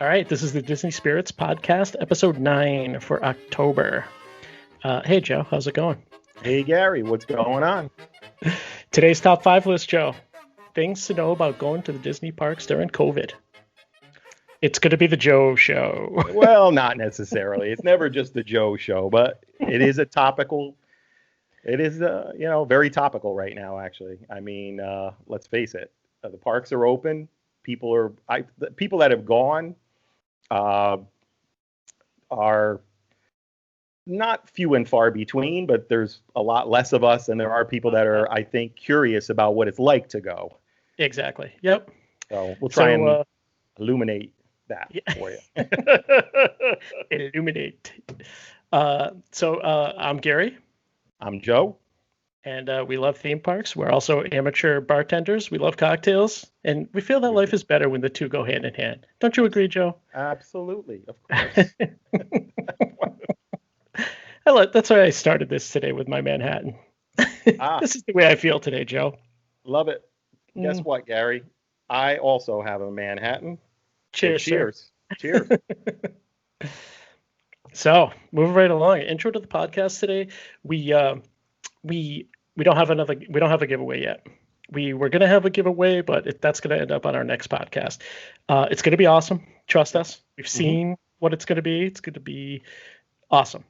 All right, this is the Disney Spirits podcast, episode 9 for October. Hey, Joe, how's it going? Hey, Gary, what's going on? Today's top 5 list, Joe. Things to know about going to the Disney parks during COVID. It's going to be the Joe show. Well, not necessarily. It's never just the Joe show, but it is a topical. It is, very topical right now, actually. I mean, let's face it. The parks are open. The people that have gone are not few and far between, but there's a lot less of us, and there are people that are, I think, curious about what it's like to go. Exactly. Yep. So we'll try and illuminate that for you. Illuminate. I'm Gary. I'm Joe. And we love theme parks. We're also amateur bartenders. We love cocktails. And we feel that life is better when the two go hand in hand. Don't you agree, Joe? Absolutely. Of course. That's why I started this today with my Manhattan. This is the way I feel today, Joe. Love it. Guess what, Gary? I also have a Manhattan. Cheers. So cheers. So, moving right along. Intro to the podcast today. We don't have a giveaway yet. We were going to have a giveaway, but that's going to end up on our next podcast. It's going to be awesome. Trust us. We've seen what it's going to be. It's going to be awesome.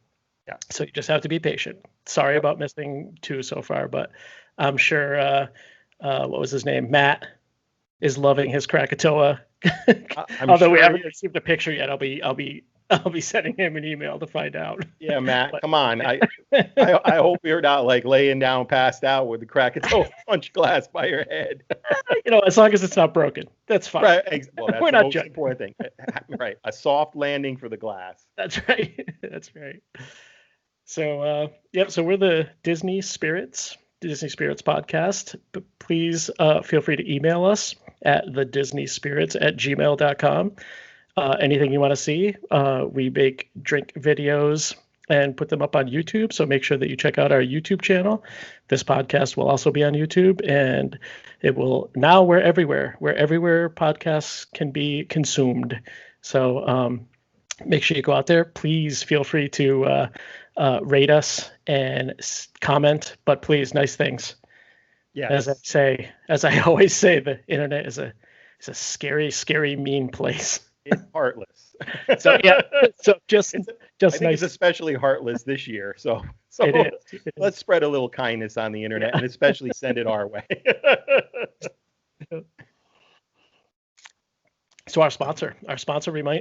Yeah. So you just have to be patient. Sorry about missing 2 so far, but I'm sure, what was his name? Matt is loving his Krakatoa. Although we haven't received a picture yet, I'll be sending him an email to find out. Yeah, Matt, come on. I hope you're not like laying down, passed out with the Krakatoa punch glass by your head. As long as it's not broken, that's fine. Right. Well, that's We're the not most judging. important thing. Right. A soft landing for the glass. That's right. That's right. So, So we're the Disney Spirits podcast. But please feel free to email us at thedisneyspirits@gmail.com. Anything you want to see. We make drink videos and put them up on YouTube. So make sure that you check out our YouTube channel. This podcast will also be on YouTube, and we're everywhere. We're everywhere podcasts can be consumed. So make sure you go out there. Please feel free to rate us and comment, but please, nice things. Yes. As I always say, the internet is a scary, scary, mean place. It's heartless. So just I think nice. it's especially heartless this year. So it is. Let's spread a little kindness on the internet, and especially send it our way. So our sponsor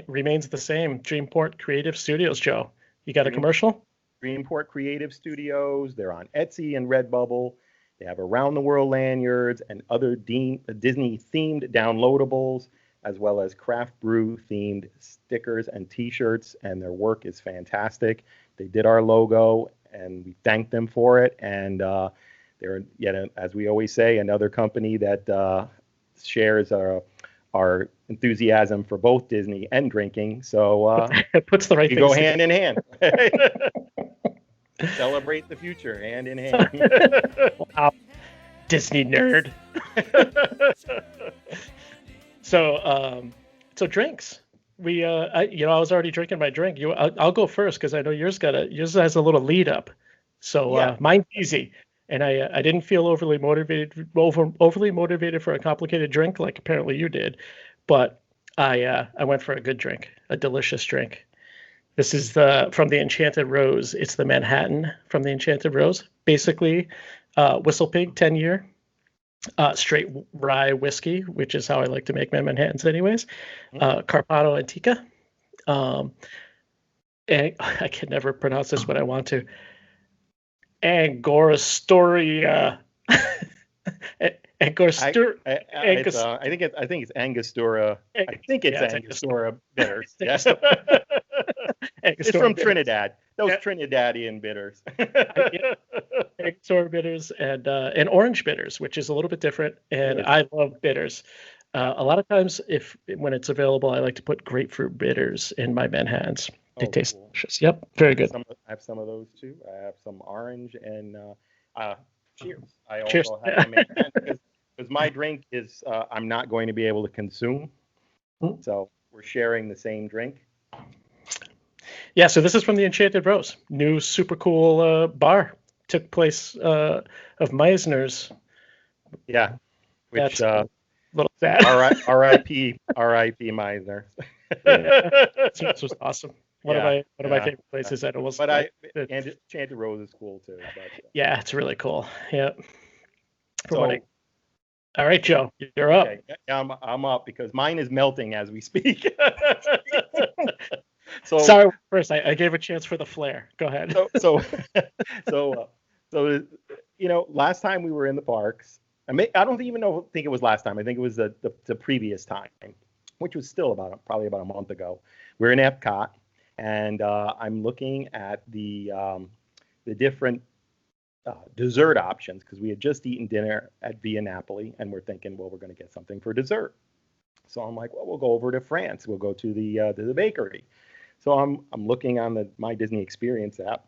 remains the same, Dreamport Creative Studios. Joe, you got a commercial? Dreamport Creative Studios. They're on Etsy and Redbubble. They have around the world lanyards and other Disney themed downloadables, as well as craft brew themed stickers and t-shirts, and their work is fantastic. They did our logo, and we thank them for it. And they're yet, as we always say, another company that shares our enthusiasm for both Disney and drinking. So it puts the right things go hand in hand. Celebrate the future hand in hand. Wow. Disney nerd. So drinks. I was already drinking my drink. I'll go first because I know yours has a little lead up. So mine's easy, and I didn't feel overly motivated for a complicated drink like apparently you did, but I went for a good drink, a delicious drink. This is from the Enchanted Rose. It's the Manhattan from the Enchanted Rose. Basically, Whistle Pig 10-year. Straight rye whiskey, which is how I like to make my Manhattans anyways. Carpano Antica. And I can never pronounce this when I want to. Angostura. Angostura. I think it's Angostura. I think it's Angostura bitters. Yes. It's from Trinidad. Those Trinidadian bitters. Angostura bitters and orange bitters, which is a little bit different. And I love bitters. A lot of times, when it's available, I like to put grapefruit bitters in my Manhattans. They taste delicious. Yep, very good. I have some of those too. I have some orange and cheers. I Cheers. Also have my Manhattan because my drink is I'm not going to be able to consume. So we're sharing the same drink. Yeah, so this is from the Enchanted Rose, new super cool bar. Took place of Meisner's. Yeah, which That's a little sad. R.I.P. Meisner. Yeah, this was awesome. One of my favorite places. That almost. Enchanted Rose is cool too. But, yeah, it's really cool. Yeah. So, all right, Joe, you're up. Okay, I'm up because mine is melting as we speak. So sorry, first I gave a chance for the flair. Go ahead. So last time we were in the parks, I don't even think it was last time. I think it was the previous time, which was still probably about a month ago. We're in EPCOT, and I'm looking at the different dessert options because we had just eaten dinner at Via Napoli, and we're thinking, well, we're going to get something for dessert. So I'm like, well, we'll go over to France. We'll go to the bakery. So I'm looking on my Disney Experience app,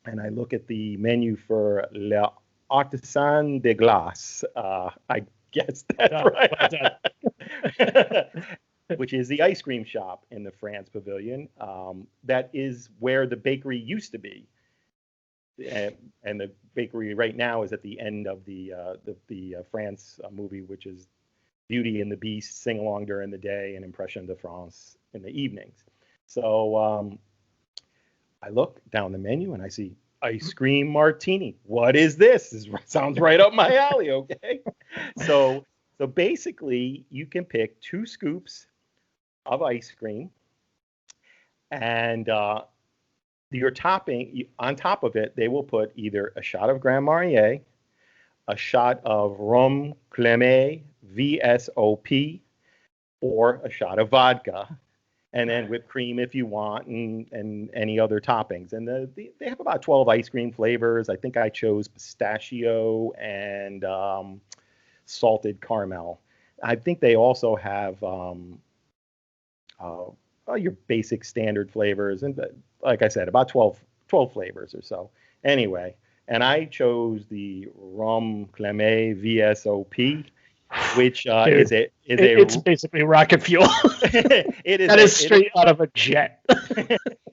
and I look at the menu for L'Artisan de Glaces. I guess that's right. Which is the ice cream shop in the France pavilion. That is where the bakery used to be. And the bakery right now is at the end of the France movie, which is Beauty and the Beast, Sing Along During the Day, and Impression de France in the evenings. So I look down the menu and I see ice cream martini. What is this? This sounds right up my alley, okay? So basically, you can pick 2 scoops of ice cream, and your topping, on top of it, they will put either a shot of Grand Marnier, a shot of Rhum Clement VSOP, or a shot of vodka, and then whipped cream if you want, and any other toppings. And they have about 12 ice cream flavors. I think I chose pistachio and salted caramel. I think they also have your basic standard flavors, and like I said, about 12 flavors or so. Anyway, and I chose the Rhum Clement VSOP, which it's basically rocket fuel. That is straight out of a jet.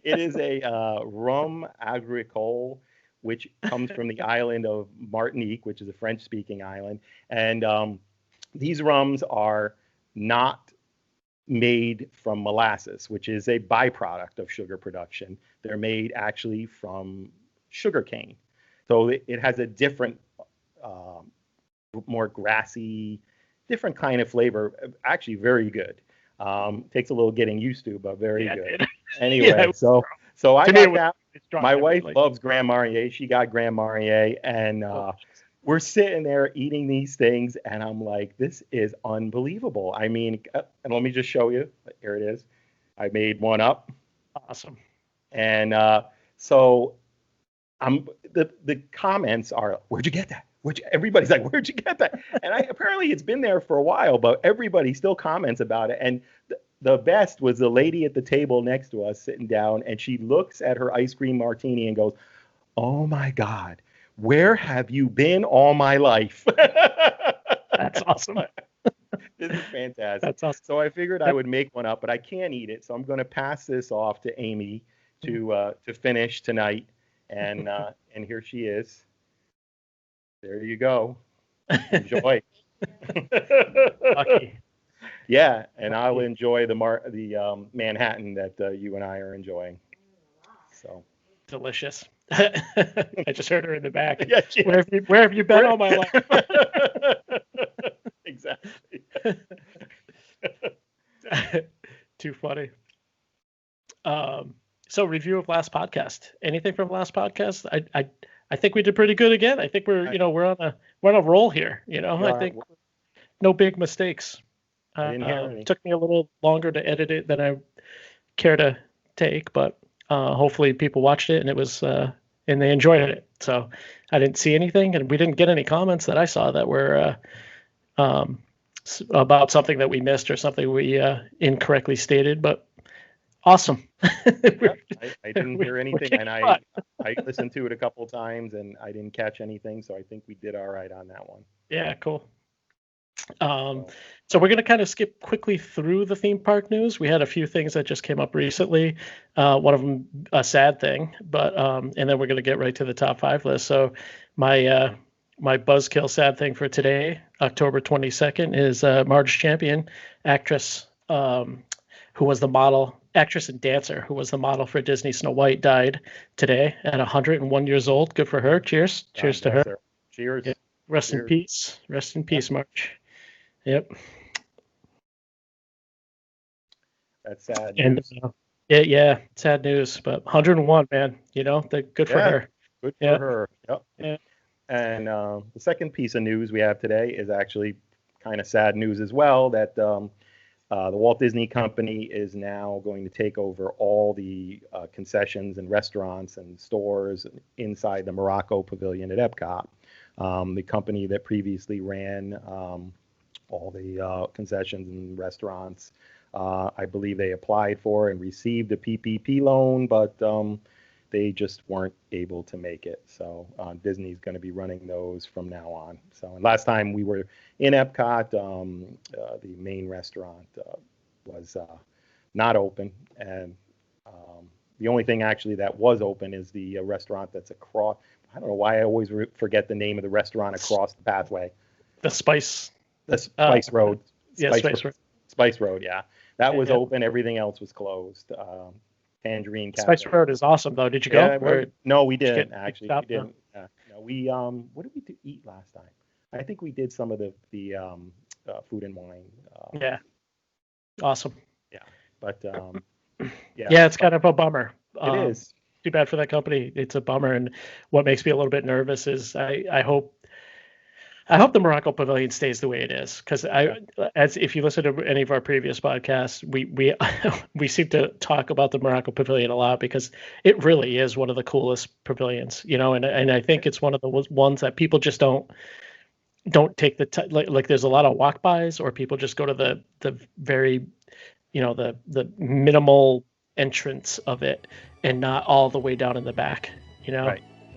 It is a Rhum Agricole, which comes from the island of Martinique, which is a French-speaking island. And these rums are not made from molasses, which is a byproduct of sugar production. They're made actually from sugarcane. So it has a different, more grassy, different kind of flavor. Actually, very good. Takes a little getting used to, but very good. Anyway, so I got that. My wife loves Grand Marnier. She got Grand Marnier, and we're sitting there eating these things, and I'm like, this is unbelievable. I mean, and let me just show you. Here it is. I made one up. Awesome. And so the comments are, where'd you get that? Everybody's like, where'd you get that? And apparently it's been there for a while, but everybody still comments about it. And the best was the lady at the table next to us sitting down, and she looks at her ice cream martini and goes, oh my God, where have you been all my life? That's awesome. This is fantastic. That's awesome. So I figured I would make one up, but I can't eat it. So I'm going to pass this off to Amy to finish tonight. And here she is. There you go. Enjoy. Lucky. Yeah, and I'll enjoy the Manhattan that you and I are enjoying. So delicious. I just heard her in the back. Yeah, where have you been all my life? Exactly. Too funny. So review of last podcast. Anything from last podcast? I think we did pretty good again. I think we're on a roll here. I think no big mistakes. Took me a little longer to edit it than I care to take, but hopefully people watched it and it was and they enjoyed it. So I didn't see anything, and we didn't get any comments that I saw that were about something that we missed or something we incorrectly stated. But awesome. I didn't hear anything, and I listened to it a couple of times, and I didn't catch anything. So I think we did all right on that one. Yeah, cool. So we're going to kind of skip quickly through the theme park news. We had a few things that just came up recently. One of them a sad thing, but and then we're going to get right to the top 5 list. So my buzzkill sad thing for today, October 22nd, is Marge Champion, actress who was the model, actress and dancer who was the model for Disney Snow White, died today at 101 years old. Good for her. Cheers. Cheers to her. Cheers. Yeah. Rest in peace. Rest in peace, Marge. Yep. That's sad news. And yeah, sad news. But 101, man. You know, good for her. Good for her. Yep. Yeah. And the second piece of news we have today is actually kind of sad news as well. That the Walt Disney Company is now going to take over all the concessions and restaurants and stores inside the Morocco Pavilion at EPCOT. The company that previously ran all the concessions and restaurants. I believe they applied for and received a PPP loan, but they just weren't able to make it. So Disney's going to be running those from now on. So and last time we were in EPCOT, the main restaurant was not open. And the only thing actually that was open is the restaurant that's across. I don't know why I always forget the name of the restaurant across the pathway. The Spice Road. Spice Road, yeah. That was Yeah. open. Everything else was closed. Tangerine Cafe. Spice Road is awesome, though. Did you go? Yeah, no, we didn't, get actually. stopped, We didn't. No, we what did we eat last time? I think we did some of the food and wine. Yeah. Awesome. Yeah, but Yeah, it's kind of a bummer. It is. Too bad for that company. It's a bummer, and what makes me a little bit nervous is I hope the Morocco Pavilion stays the way it is, because as if you listen to any of our previous podcasts, we seem to talk about the Morocco Pavilion a lot because it really is one of the coolest pavilions, you know, and I think it's one of the ones that people just don't take the time. Like there's a lot of walk-bys, or people just go to the very, you know, the minimal entrance of it and not all the way down in the back, you know.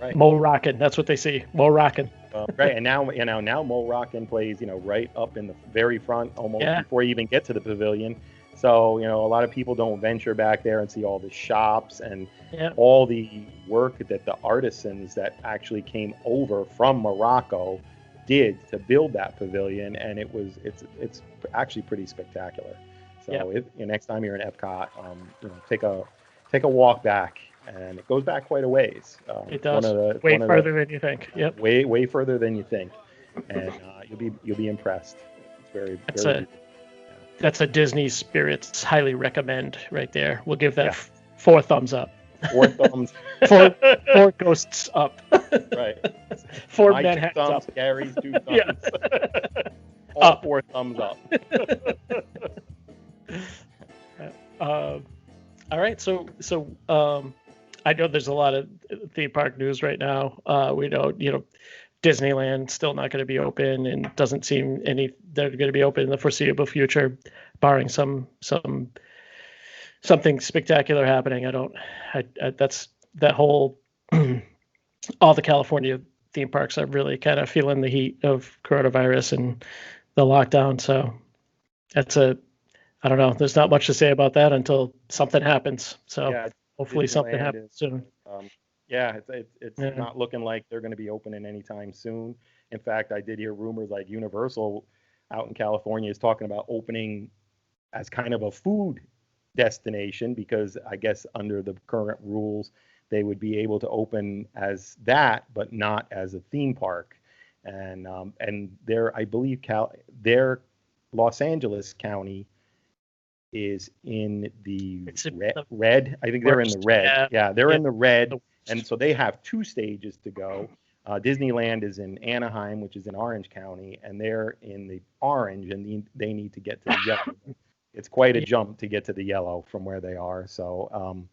Right. Mo Rockin', that's what they see. Mo Rockin'. Right, and now Mo Rockin' plays, right up in the very front, almost before you even get to the pavilion. So a lot of people don't venture back there and see all the shops and all the work that the artisans that actually came over from Morocco did to build that pavilion, and it's actually pretty spectacular. So next time you're in EPCOT, take a walk back. And it goes back quite a ways. It does. Way further than you think. Yep. Way further than you think, and you'll be impressed. It's very. That's a Disney Spirits highly recommend right there. We'll give that 4 thumbs up. 4 thumbs. 4 ghosts up. Right. 4 My Manhattans 2 thumbs, up. Gary's 2 thumbs. Yeah. All 4 thumbs up. All right. So I know there's a lot of theme park news right now. We know, Disneyland still not going to be open, and doesn't seem they're going to be open in the foreseeable future, barring something spectacular happening. That's that whole all the California theme parks are really kind of feeling the heat of coronavirus and the lockdown. So I don't know. There's not much to say about that until something happens. So hopefully something happens soon. It's not looking like they're going to be opening anytime soon. In fact, I did hear rumors like Universal out in California is talking about opening as kind of a food destination, because I guess under the current rules, they would be able to open as that, but not as a theme park. And I believe their Los Angeles County is in the red. I think they're in the red. Yeah, they're in the red. And so they have 2 stages to go. Disneyland is in Anaheim, which is in Orange County, and they're in the orange, and they need to get to the yellow. It's quite a jump to get to the yellow from where they are. So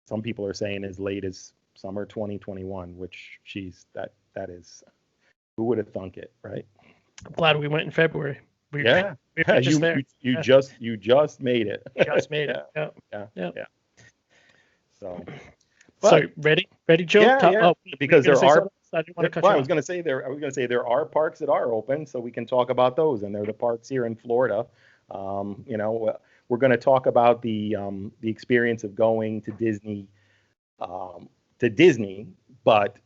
some people are saying as late as summer 2021, which that is, who would have thunk it, right? I'm glad we went in February. You just made it. Just made it. Yeah. So ready, Joe? Because there are I didn't want to cut well, you I was off. going to say there are parks that are open, so we can talk about those, and they're the parks here in Florida. You know, we're going to talk about the experience of going to Disney, but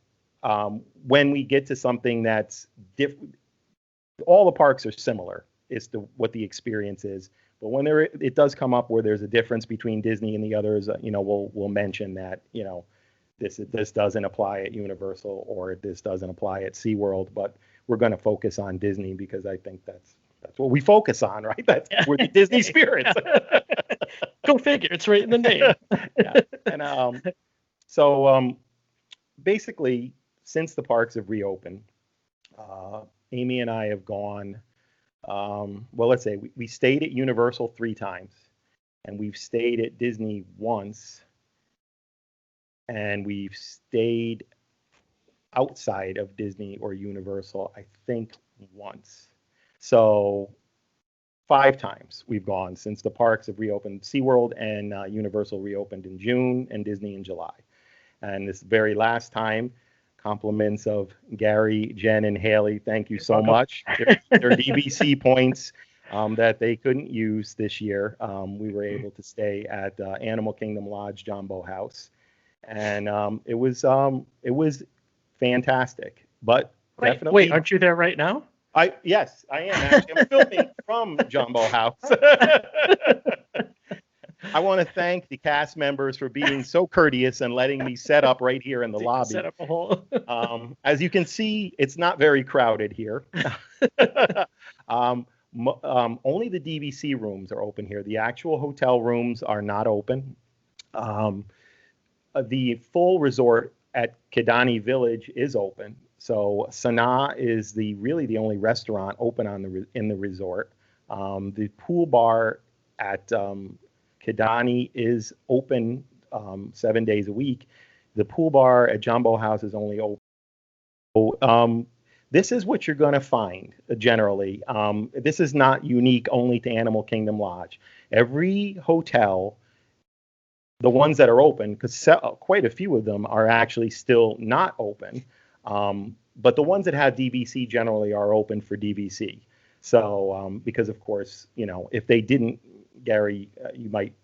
when we get to something that's different, all the parks are similar as to what the experience is. But when it does come up where there's a difference between Disney and the others, you know, we'll mention that, you know, this doesn't apply at Universal or this doesn't apply at SeaWorld, but we're going to focus on Disney because I think that's what we focus on, right? We're the Disney spirits. Go figure. It's right in the name. Yeah. And basically, since the parks have reopened, Amy and I have gone. Well, let's say we stayed at Universal 3 times, and we've stayed at Disney once, and we've stayed outside of Disney or Universal, I think, once. So 5 times we've gone since the parks have reopened. SeaWorld and Universal reopened in June and Disney in July. And this very last time, compliments of Gary, Jen, and Haley. Thank you so much. Their DVC points that they couldn't use this year. We were able to stay at Animal Kingdom Lodge Jumbo House, and it was fantastic. But definitely, wait, aren't you there right now? Yes, I am actually. I'm filming from Jumbo House. I want to thank the cast members for being so courteous and letting me set up right here in the lobby. Set up a hole. As you can see, it's not very crowded here. Only the DVC rooms are open here. The actual hotel rooms are not open. The full resort at Kidani Village is open. So Sanaa is really the only restaurant open in the resort. The pool bar at Kidani is open 7 days a week. The pool bar at Jumbo House is only open. So, this is what you're going to find generally. This is not unique only to Animal Kingdom Lodge. Every hotel, the ones that are open, because quite a few of them are actually still not open, but the ones that have DVC generally are open for DVC. So because, of course, you know, if they didn't, Gary,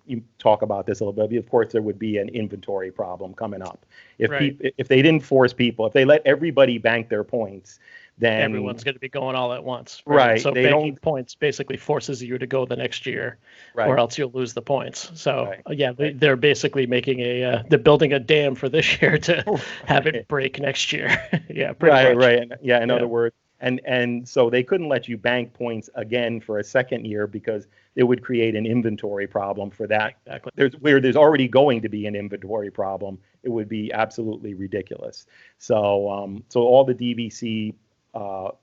you talk about this a little bit. Of course, there would be an inventory problem coming up. If they didn't force people, if they let everybody bank their points, then everyone's going to be going all at once. Right. So banking points basically forces you to go the next year, or else you'll lose the points. So they're basically making they're building a dam for this year to have it break next year. Yeah. Right. Yeah. In other words. And so they couldn't let you bank points again for a second year because it would create an inventory problem for that. Exactly. There's already going to be an inventory problem. It would be absolutely ridiculous. So all the DVC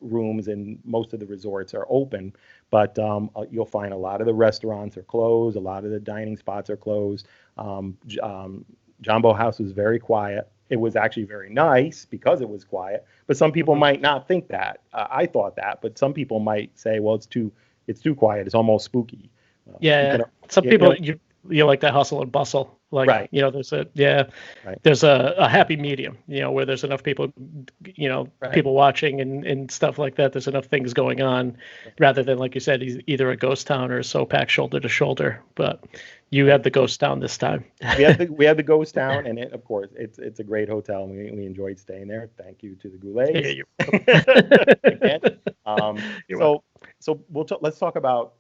rooms in most of the resorts are open, but you'll find a lot of the restaurants are closed. A lot of the dining spots are closed. Jumbo House was very quiet. It was actually very nice because it was quiet, but some people might not think that. I thought that, but some people might say, well, it's too quiet. It's almost spooky. Some people, you like that hustle and bustle. Like, you know, there's a happy medium, you know, where there's enough people, you know, people watching and stuff like that. There's enough things going on rather than, like you said, either a ghost town or so packed shoulder to shoulder. But you have the ghost town this time. we have the ghost town, and of course, it's a great hotel, and we enjoyed staying there. Thank you to the Goulets. Let's talk about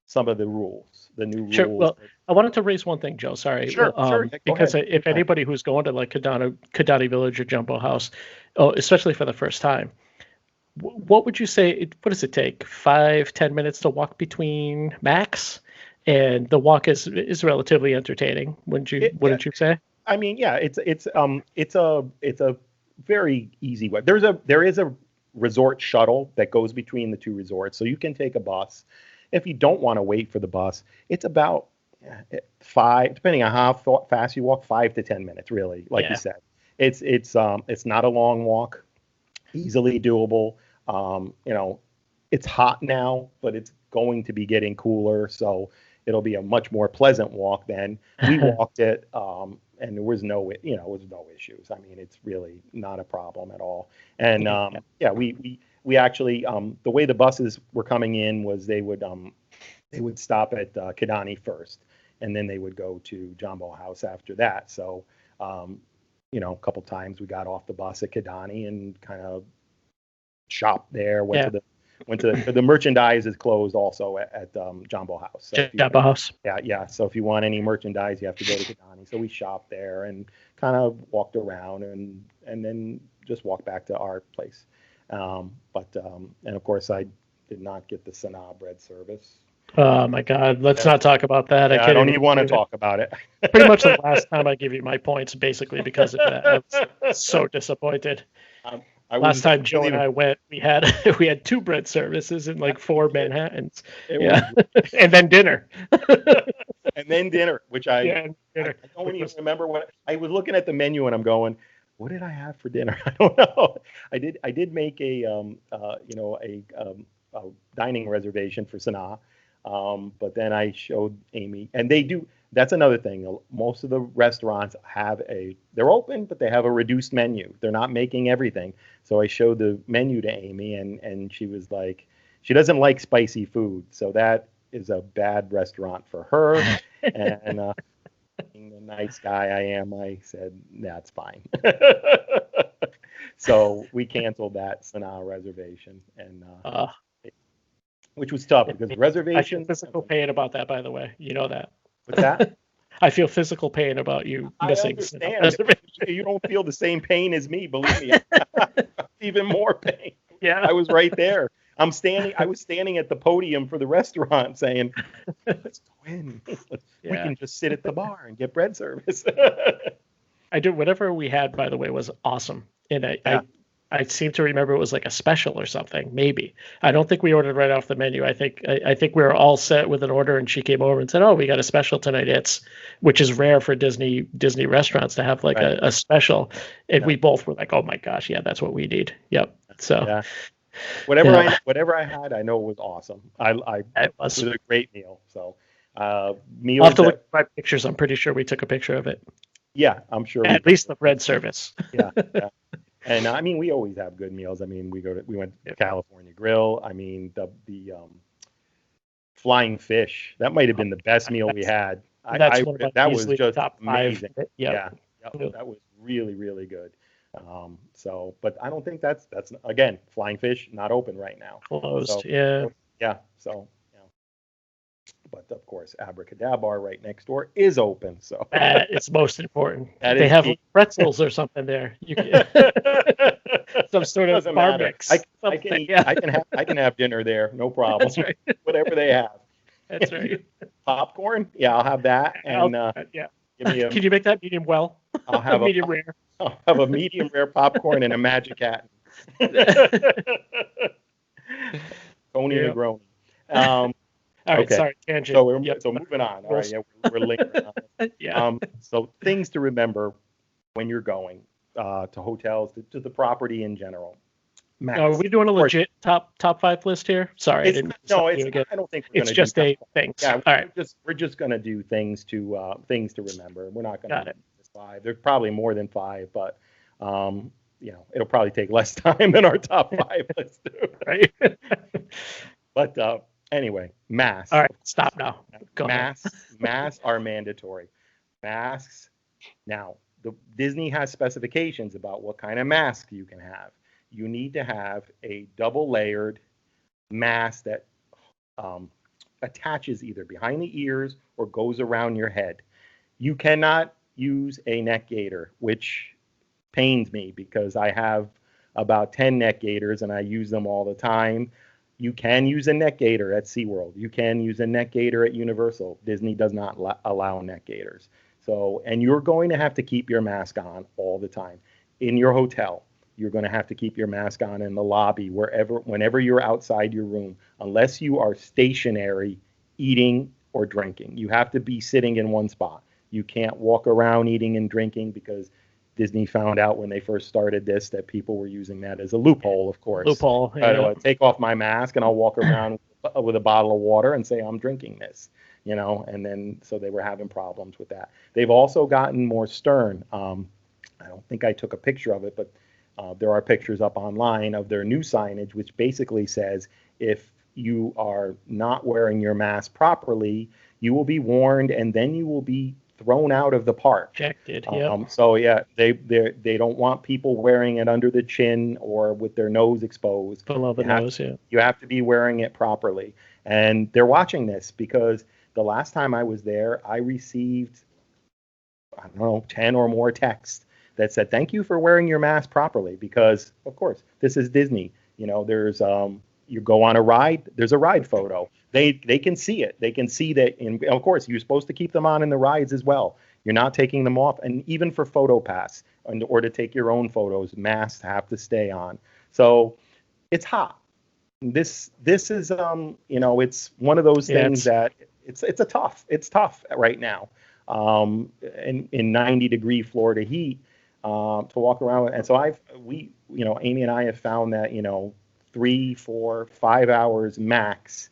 some of the rules, the new rules. Sure. Well, I wanted to raise one thing, Joe. Sorry. Sure. Because if anybody who's going to like Kidani Village or Jumbo House, especially for the first time, what would you say? What does it take? 5-10 minutes to walk between max? And the walk is relatively entertaining, wouldn't you say? I mean, yeah, it's a very easy way. There is a resort shuttle that goes between the two resorts, so you can take a bus. If you don't want to wait for the bus, it's about 5, depending on how fast you walk, 5 to 10 minutes, really. Like you said, it's not a long walk, easily doable. You know, it's hot now, but it's going to be getting cooler, so it'll be a much more pleasant walk than we walked it. And there was no, issues. I mean, it's really not a problem at all. And we actually, the way the buses were coming in was they would stop at Kidani first, and then they would go to Jumbo House after that. So, a couple times we got off the bus at Kidani and kind of shopped there. Went to the merchandise is closed also at Jumbo House. So Jumbo House. Yeah. So if you want any merchandise, you have to go to Kidani. So we shopped there and kind of walked around and then just walked back to our place. And of course I did not get the Sanaa bread service. Oh my God! Let's not talk about that. I don't even want to talk about it. Pretty much the last time I give you my points, basically because of that. I was so disappointed. Last time Joe and I went, we had 2 bread services in like 4 Manhattans. And then dinner. Which I don't even remember what I was looking at the menu and I'm going, what did I have for dinner? I don't know. I did make a dining reservation for Sanaa. But then I showed Amy, and they do. That's another thing. Most of the restaurants they're open, but they have a reduced menu. They're not making everything. So I showed the menu to Amy, and she was like, she doesn't like spicy food. So that is a bad restaurant for her. And being the nice guy I am, I said, that's fine. So we canceled that Sanaa reservation. And which was tough because reservations. I feel physical pain about that, by the way. You know that. What's that? I feel physical pain about you missing. I understand. You don't feel the same pain as me, believe me. Even more pain. Yeah. I was right there. I was standing at the podium for the restaurant saying, let's go in. We can just sit at the bar and get bread service. I do. Whatever we had, by the way, was awesome. And I seem to remember it was like a special or something. Maybe. I don't think we ordered right off the menu. I think we were all set with an order, and she came over and said, "Oh, we got a special tonight." Which is rare for Disney restaurants to have like a special. And we both were like, "Oh my gosh, yeah, that's what we need." Yep. So whatever I had, I know it was awesome. It was a great meal. So meals. I'll have to look at my pictures. I'm pretty sure we took a picture of it. Yeah, I'm sure. At least the bread service. Yeah. And I mean, we always have good meals. I mean, we went to California Grill. I mean, the flying fish, that might have been the best meal we had. That was just top amazing. 5. Yeah, that was really, really good. But I don't think that's again, flying fish not open right now. Closed. So. But of course, Abracadabra right next door is open. So it's most important. They have pretzels or something there. You can, some sort of bar mix. I can have dinner there, no problem. That's right. Whatever they have. That's right. Popcorn, yeah, I'll have that. And can you make that medium well? I'll have medium rare. I'll have a medium rare popcorn and a Magic Hat. Tony Negroni. All right, sorry, tangent. So moving on. All right, we're lingering on. So things to remember when you're going to hotels, to the properry in general. Are we doing a legit top 5 list here? Sorry, I didn't. No, I don't think we're it's just a things. Yeah, all right. We're just going to do things to remember. We're not going to do 5. There's probably more than 5, but it'll probably take less time than our top 5 list, right? But anyway, masks. All right, stop now. Go masks are mandatory. Masks. Now, Disney has specifications about what kind of mask you can have. You need to have a double-layered mask that attaches either behind the ears or goes around your head. You cannot use a neck gaiter, which pains me because I have about 10 neck gaiters and I use them all the time. You can use a neck gaiter at SeaWorld. You can use a neck gaiter at Universal. Disney does not allow neck gaiters. So, and you're going to have to keep your mask on all the time. In your hotel, you're going to have to keep your mask on in the lobby, whenever you're outside your room, unless you are stationary, eating or drinking. You have to be sitting in one spot. You can't walk around eating and drinking because Disney found out when they first started this that people were using that as a loophole, of course. Loophole. Yeah. I'll take off my mask and I'll walk around with a bottle of water and say, I'm drinking this. and then so they were having problems with that. They've also gotten more stern. I don't think I took a picture of it, but there are pictures up online of their new signage, which basically says if you are not wearing your mask properly, you will be warned, and then you will be thrown out of the park. Ejected. Yep. So yeah, they don't want people wearing it under the chin or with their nose exposed. Below the nose. Yeah. You have to be wearing it properly, and they're watching this because the last time I was there, I received, I don't know, 10 or more texts that said, thank you for wearing your mask properly, because of course this is Disney. There's you go on a ride, there's a ride photo. They can see it. They can see that, and of course you're supposed to keep them on in the rides as well. You're not taking them off, and even for PhotoPass or to take your own photos, masks have to stay on. So it's hot. This is it's one of those things that it's tough right now. In 90-degree Florida heat, to walk around. And so Amy and I have found that, 3, 4, 5 hours max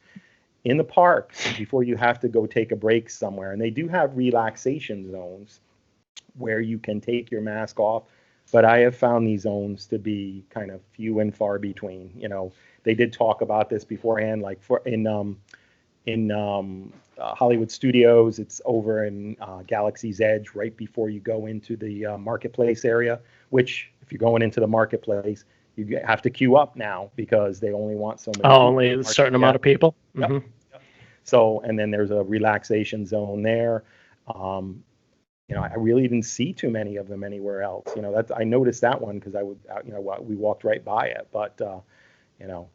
in the parks before you have to go take a break somewhere. And they do have relaxation zones where you can take your mask off. But I have found these zones to be kind of few and far between. They did talk about this beforehand, like in Hollywood Studios, it's over in Galaxy's Edge, right before you go into the marketplace area, which if you're going into the marketplace, you have to queue up now because they only want so many people. Only a certain amount of people? Yep. Mm-hmm. Yep. So, and then there's a relaxation zone there. I really didn't see too many of them anywhere else. I noticed that one because we walked right by it, but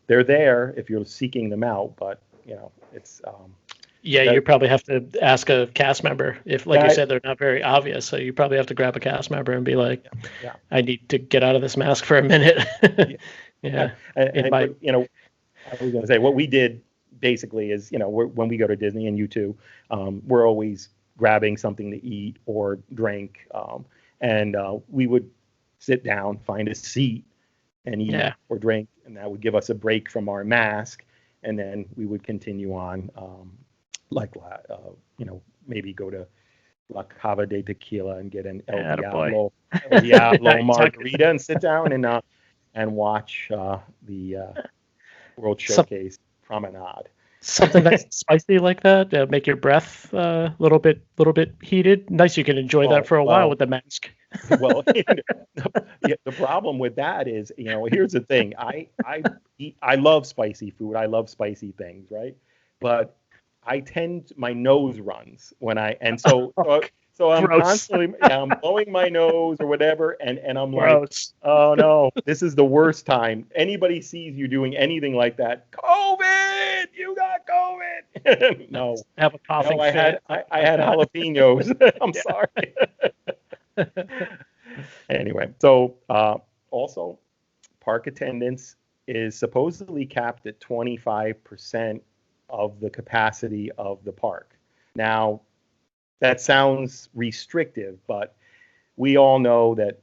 they're there if you're seeking them out, but it's you probably have to ask a cast member if, like you said, they're not very obvious. So you probably have to grab a cast member and be like, I need to get out of this mask for a minute. Yeah. But, I was going to say what we did basically is, when we go to Disney, and you too, we're always grabbing something to eat or drink. And we would sit down, find a seat and eat or drink. And that would give us a break from our mask. And then we would continue on, maybe go to La Cava de Tequila and get an El Diablo margarita and sit down and watch the World Showcase Promenade. Something that's spicy like that, make your breath a little bit heated. Nice, you can enjoy that for a while with the mask. Well, the problem with that is, here's the thing. I love spicy food. I love spicy things, right? But my nose runs when so I'm constantly I'm blowing my nose or whatever, and I'm Gross. Like, oh no, this is the worst time. Anybody sees you doing anything like that, COVID, you got COVID. No, have a coughing fit. I had jalapenos. I'm sorry. Anyway, so also park attendance is supposedly capped at 25% of the capacity of the park. Now, that sounds restrictive, but we all know that,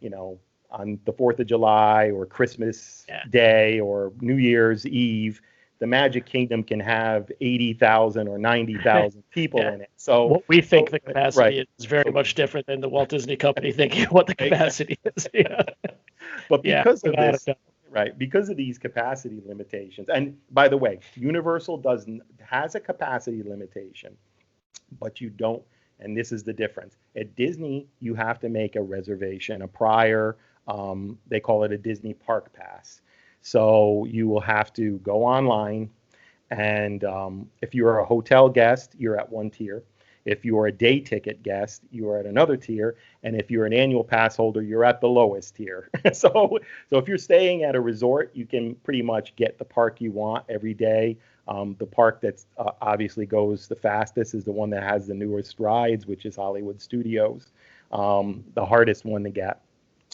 on the 4th of July or Christmas Day or New Year's Eve, the Magic Kingdom can have 80,000 or 90,000 people in it. So what we think the capacity is very much different than the Walt Disney Company thinking what the capacity is. Yeah. But because of this, because of these capacity limitations, and by the way, Universal has a capacity limitation, but you don't. And this is the difference. At Disney, you have to make a reservation, a prior, they call it a Disney Park Pass. So you will have to go online, and if you're a hotel guest, you're at one tier. If you're a day ticket guest, you are at another tier. And if you're an annual pass holder, you're at the lowest tier. So if you're staying at a resort, you can pretty much get the park you want every day. The park that's obviously goes the fastest is the one that has the newest rides, which is Hollywood Studios. The hardest one to get.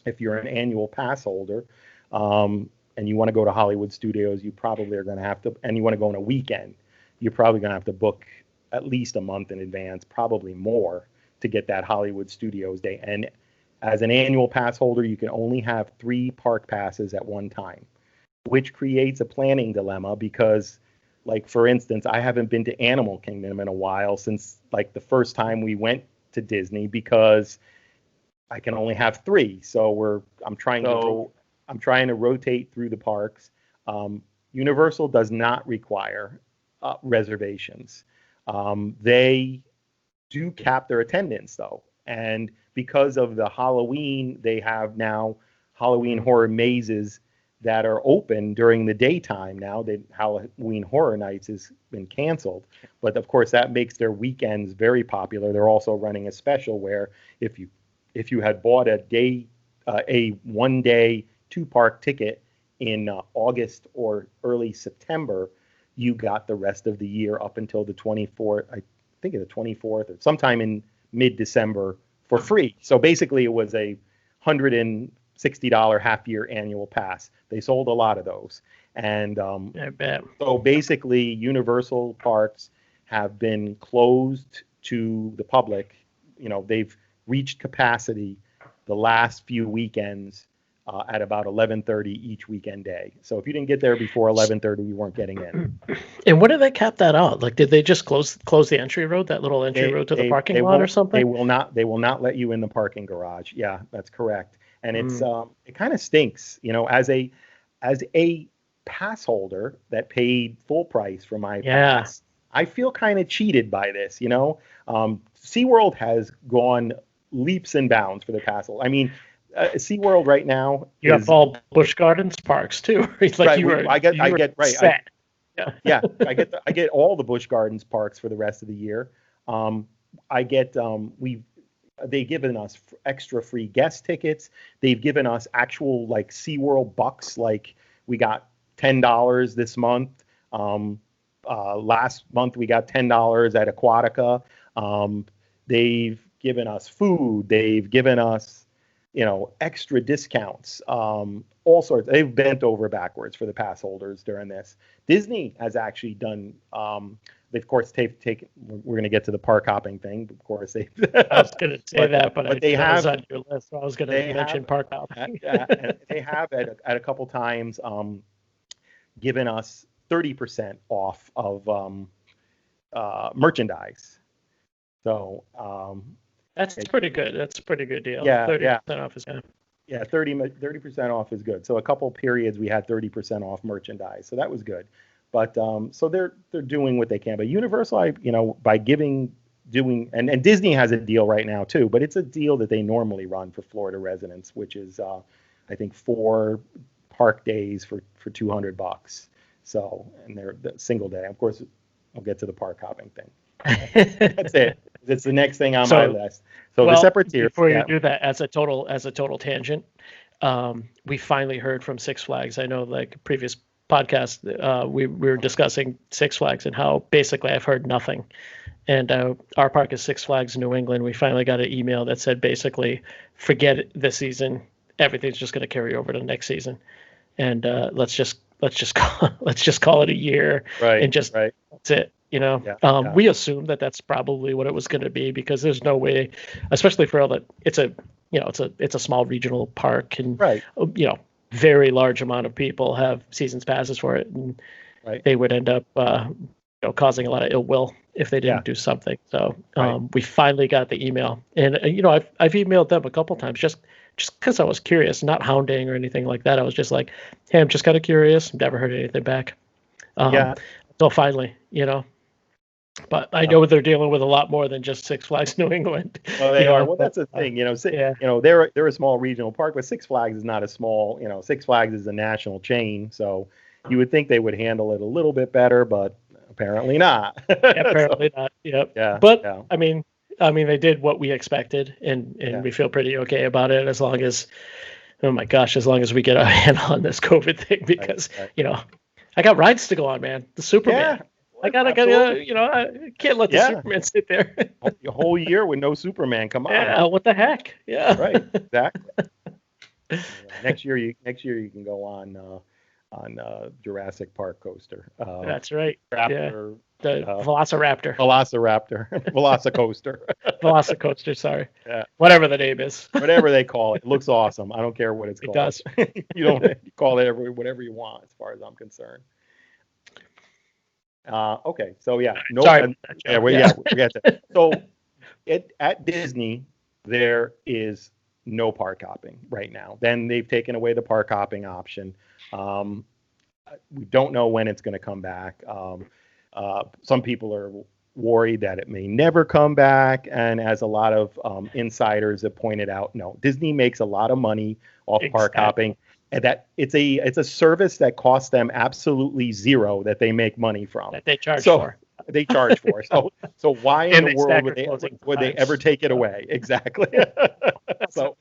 If you're an annual pass holder and you want to go to Hollywood Studios, you probably are going to have to, and you want to go on a weekend, you're probably going to have to book at least a month in advance, probably more, to get that Hollywood Studios day. And as an annual pass holder, you can only have 3 park passes at one time, which creates a planning dilemma because Like, for instance, I haven't been to Animal Kingdom in a while, since like the first time we went to Disney, because I can only have three. So I'm trying to rotate through the parks. Universal does not require reservations. They do cap their attendance though, and because of the Halloween, they have now Halloween Horror Mazes that are open during the daytime now. Halloween Horror Nights has been canceled, but of course that makes their weekends very popular. They're also running a special where if you had bought a 1 day 2-park ticket in August or early September, you got the rest of the year up until the 24th. I think of the 24th or sometime in mid-December for free. So basically it was a $160 half-year annual pass. They sold a lot of those. And I bet. So basically Universal parks have been closed to the public. They've reached capacity the last few weekends at about 11:30 each weekend day. So if you didn't get there before 11:30, you weren't getting in. And what did they cap that out? Like, did they just close the entry road, that little entry road to the parking lot or something? They will not let you in the parking garage. Yeah, that's correct. And it's it kind of stinks, as a pass holder that paid full price for my pass. I feel kind of cheated by this. SeaWorld has gone leaps and bounds for the pass holder. I mean, SeaWorld right now. You have all Busch Gardens parks too. It's like right. I get all the Busch Gardens parks for the rest of the year. They've given us extra free guest tickets. They've given us actual like SeaWorld bucks. Like, we got $10 this month. Last month we got $10 at Aquatica. They've given us food. They've given us, extra discounts, all sorts. They've bent over backwards for the pass holders during this. Disney has actually done, they, of course, we're going to get to the park hopping thing. Of course, I was going to say that, but they have, was on your list. So I was going to mention park hopping. They have at a couple times given us 30% off of merchandise. So that's pretty good. That's a pretty good deal. Yeah, 30% off is good. Yeah, 30% off is good. So a couple periods we had 30% off merchandise. So that was good. But so they're doing what they can. But Universal, by doing, and Disney has a deal right now too, but it's a deal that they normally run for Florida residents, which is I think 4 park days for $200. So, and they're the single day. Of course, I'll get to the park hopping thing. That's it. It's the next thing on my list. So the separate tiers. Before you do that, as a total tangent, we finally heard from Six Flags. I know, like previous podcast, we were discussing Six Flags and how basically I've heard nothing. And our park is Six Flags New England. We finally got an email that said basically, forget it this season. Everything's just going to carry over to next season, and let's just call it a year. Right. And just right. That's it. We assumed that that's probably what it was going to be, because there's no way, especially for all that it's a small regional park, and right. Very large amount of people have seasons passes for it, and right. they would end up causing a lot of ill will if they didn't do something. So we finally got the email, and I've emailed them a couple times just because I was curious, not hounding or anything like that. I was just like, hey, I'm just kind of curious. Never heard anything back. So finally, but I know they're dealing with a lot more than just Six Flags New England. Well, they are. Well, that's the thing. They're a small regional park, but Six Flags is not a small. Six Flags is a national chain, so you would think they would handle it a little bit better, but apparently not. Apparently not. Yep. Yeah. But I mean, they did what we expected, and we feel pretty okay about it, as long as, oh my gosh, as long as we get a handle on this COVID thing, because I got rides to go on, man. The Superman. Yeah. I can't let the Superman sit there. A whole year with no Superman. Come on. Yeah, what the heck? Yeah. Right. Exactly. Next year you can go on Jurassic Park coaster. That's right. Raptor. Yeah. The Velociraptor. Velocicoaster. Velocicoaster, sorry. Yeah. Whatever the name is. Whatever they call it. It looks awesome. I don't care what it's called. It does. You call it whatever you want, as far as I'm concerned. Okay, so yeah, no, Sorry. we get that. So at Disney, there is no park hopping right now. Then they've taken away the park hopping option. Um, we don't know when it's going to come back. Some people are worried that it may never come back. And as a lot of insiders have pointed out, no, Disney makes a lot of money off park hopping, and that it's a service that costs them absolutely zero that they make money from. That they charge for. They charge for. So why in the world would they ever take it away? Exactly. So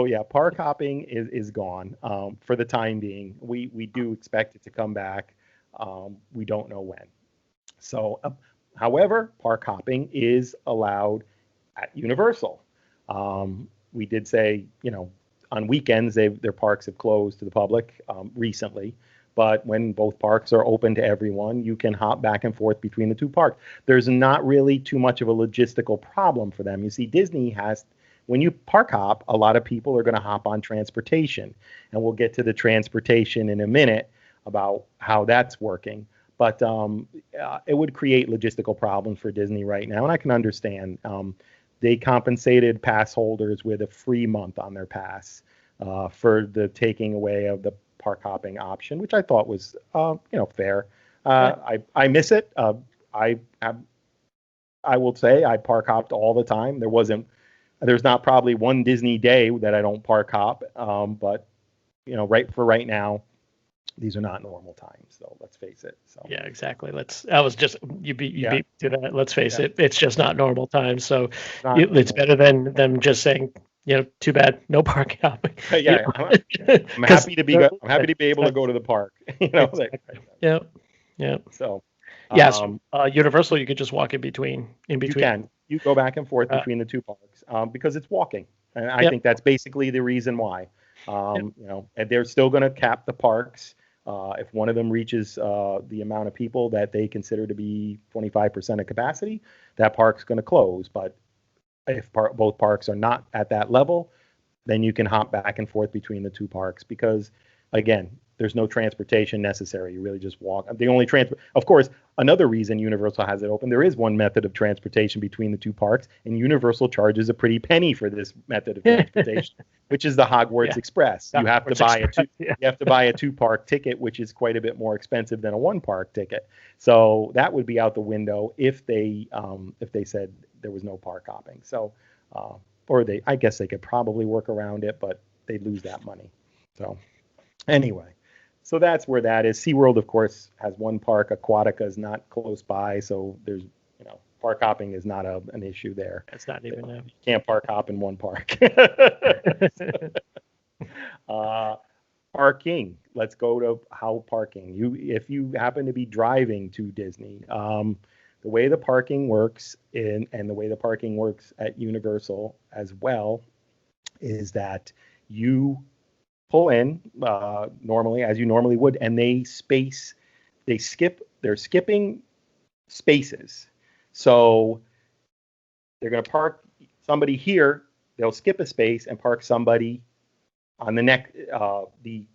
yeah, park hopping is gone for the time being. We do expect it to come back. We don't know when. So, however, park hopping is allowed at Universal. We did say, on weekends their parks have closed to the public recently. But when both parks are open to everyone, you can hop back and forth between the two parks. There's not really too much of a logistical problem for them. You see, Disney has, when you park hop, a lot of people are going to hop on transportation. And we'll get to the transportation in a minute about how that's working. But it would create logistical problems for Disney right now. And I can understand. They compensated pass holders with a free month on their pass for the taking away of the park hopping option, which I thought was, fair. I miss it. I will say I park hopped all the time. There's not probably one Disney day that I don't park hop. But right now, these are not normal times, so let's face it. So yeah, exactly. You beat to that. Let's face it. It's just not normal times. So it's better than them just saying, too bad, no park hopping. Yeah, I'm happy to be able to go to the park. Exactly. Yeah. So Universal, you could just walk in between. You can. You go back and forth between the two parks because it's walking, and I think that's basically the reason why. And they're still going to cap the parks. If one of them reaches the amount of people that they consider to be 25% of capacity, that park's going to close. But if both parks are not at that level, then you can hop back and forth between the two parks because, again, there's no transportation necessary. You really just walk. The only of course, another reason Universal has it open, there is one method of transportation between the two parks, and Universal charges a pretty penny for this method of transportation, which is the Hogwarts Express. You have to buy a two-park ticket, which is quite a bit more expensive than a one-park ticket. So that would be out the window if they said there was no park hopping. So, I guess they could probably work around it, but they'd lose that money. So, anyway. So that's where that is. SeaWorld, of course, has one park. Aquatica is not close by, so there's, park hopping is not an issue there. It's not even. You can't park hop in one park. Parking. Let's go to how parking. If you happen to be driving to Disney, the way the parking works and the way the parking works at Universal as well is that you pull in normally as you normally would, and they're skipping spaces. So they're going to park somebody here, they'll skip a space and park somebody on the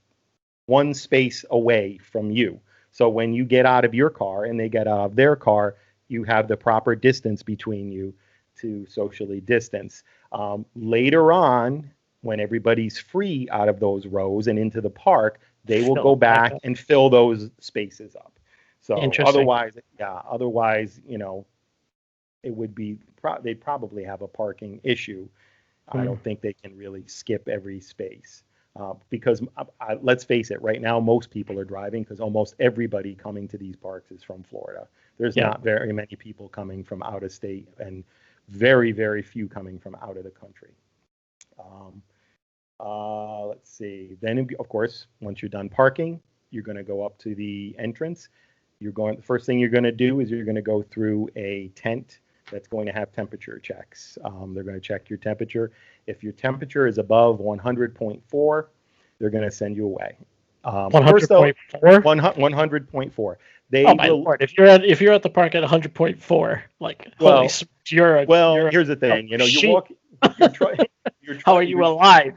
one space away from you. So when you get out of your car and they get out of their car, you have the proper distance between you to socially distance. Later on, when everybody's free out of those rows and into the park, they will go back and fill those spaces up. So otherwise, it would be, they'd probably have a parking issue. I don't think they can really skip every space because let's face it, right now, most people are driving because almost everybody coming to these parks is from Florida. There's not very many people coming from out of state and very, very few coming from out of the country. Let's see. Then, of course, once you're done parking, you're going to go up to the entrance. The first thing you're going to do is you're going to go through a tent that's going to have temperature checks. They're going to check your temperature. If your temperature is above 100.4, they're going to send you away. 100.4? 100.4. Lord! If you're at the park at 100.4, here's the thing. You walk. How are you alive?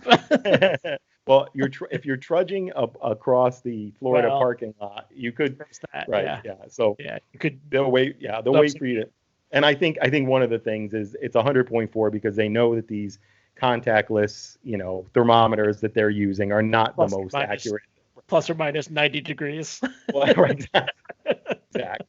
Well, if you're trudging up across the Florida Well, parking lot, you could, there's that. right? Yeah. Yeah. So Yeah. You could they'll wait. Yeah, they'll wait for you to. And I think one of the things is it's 100.4 because they know that these contactless, thermometers that they're using are not the most accurate. Plus or minus 90 degrees. Well, right, exactly.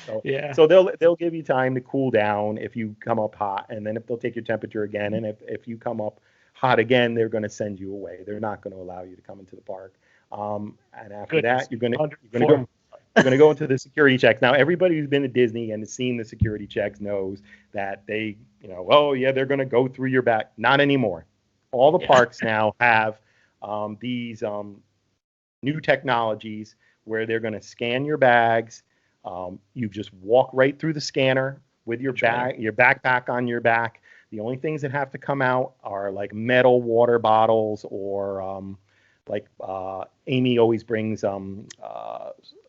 So, Yeah. so they'll give you time to cool down if you come up hot, and then if they'll take your temperature again, and if you come up hot again, they're going to send you away. They're not going to allow you to come into the park. And after that, you're going to go into the security checks. Now, everybody who's been to Disney and has seen the security checks knows that they, oh yeah, they're going to go through your bag. Not anymore. All the parks now have these new technologies where they're going to scan your bags. You just walk right through the scanner with your backpack on your back. The only things that have to come out are like metal water bottles or Amy always brings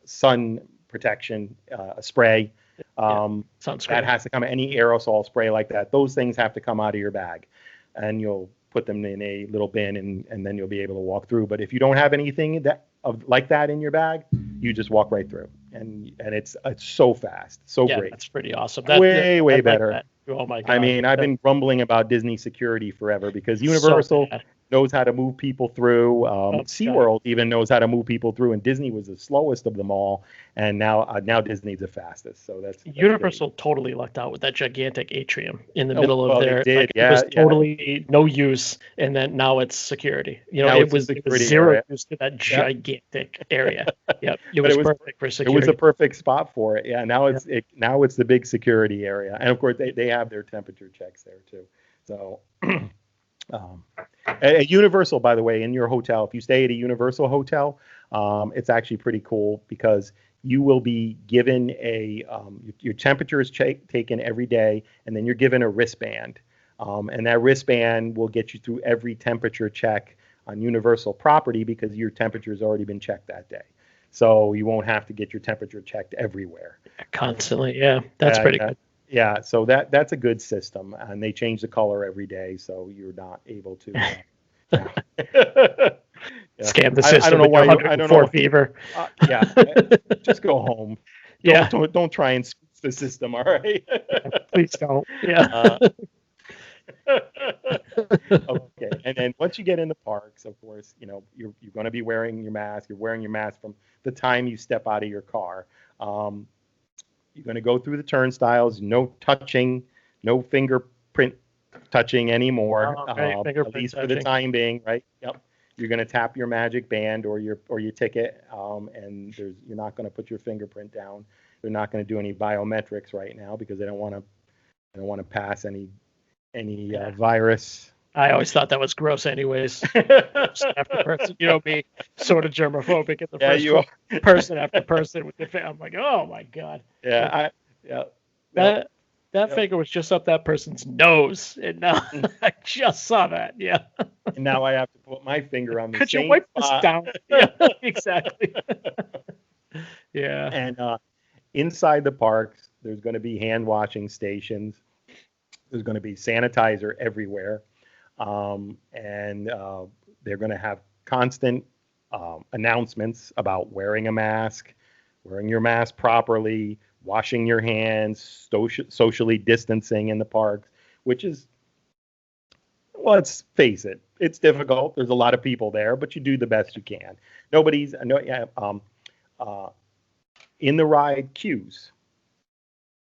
sun protection spray. That has to come, any aerosol spray like that. Those things have to come out of your bag, and you'll put them in a little bin, and then you'll be able to walk through. But if you don't have anything like that in your bag, you just walk right through, and it's so fast, so great. That's pretty awesome. Way better. Like oh my God! I mean, I've been grumbling about Disney security forever because Universal knows how to move people through. SeaWorld even knows how to move people through, and Disney was the slowest of them all, and now Disney's the fastest. So that's Universal great. Totally lucked out with that gigantic atrium in the middle of there. It was totally no use, and then now it's security. It was zero use to that gigantic area. Yep, it was perfect for security. It was a perfect spot for it. Yeah, now it's the big security area, and of course they have their temperature checks there too. So. At Universal, by the way, in your hotel, if you stay at a Universal hotel, it's actually pretty cool because you will be given your temperature is taken every day, and then you're given a wristband. And that wristband will get you through every temperature check on Universal property because your temperature has already been checked that day. So you won't have to get your temperature checked everywhere. Constantly, yeah. That's pretty good. Yeah, so that's a good system, and they change the color every day, so you're not able to scam the system. I don't know why. I don't know. Fever. Just go home. Don't try and switch the system. All right. Please don't. Yeah. Okay, and then once you get in the parks, of course, you're going to be wearing your mask. You're wearing your mask from the time you step out of your car. You're going to go through the turnstiles, no touching, no fingerprint touching anymore, at least for the time being, right? Yep. You're going to tap your magic band or your ticket, and you're not going to put your fingerprint down. They're not going to do any biometrics right now because they don't want to pass any virus. I always thought that was gross anyways. After person, me, sort of germophobic at the first person after person with the face. I'm like, oh my God. Yeah. That finger was just up that person's nose. And now I just saw that. Yeah. And now I have to put my finger on the Could same you wipe spot. this down? Yeah, exactly. Yeah. And inside the parks, there's going to be hand washing stations. There's going to be sanitizer everywhere. And they're going to have constant announcements about wearing your mask properly, washing your hands, socially distancing in the parks, which is, let's face it, it's difficult. There's a lot of people there, but you do the best you can. In the ride queues,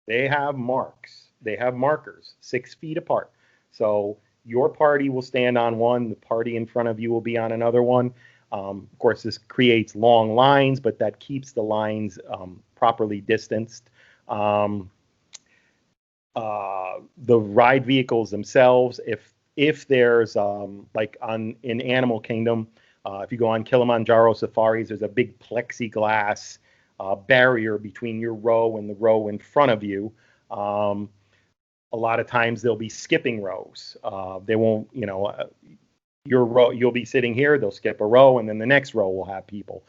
they have markers 6 feet apart. So your party will stand on one, the party in front of you will be on another one. Of course, this creates long lines, but that keeps the lines properly distanced. The ride vehicles themselves, if there's in Animal Kingdom, if you go on Kilimanjaro safaris, there's a big plexiglass barrier between your row and the row in front of you. A lot of times they'll be skipping rows. They won't, your row, you'll be sitting here, they'll skip a row, and then the next row will have people.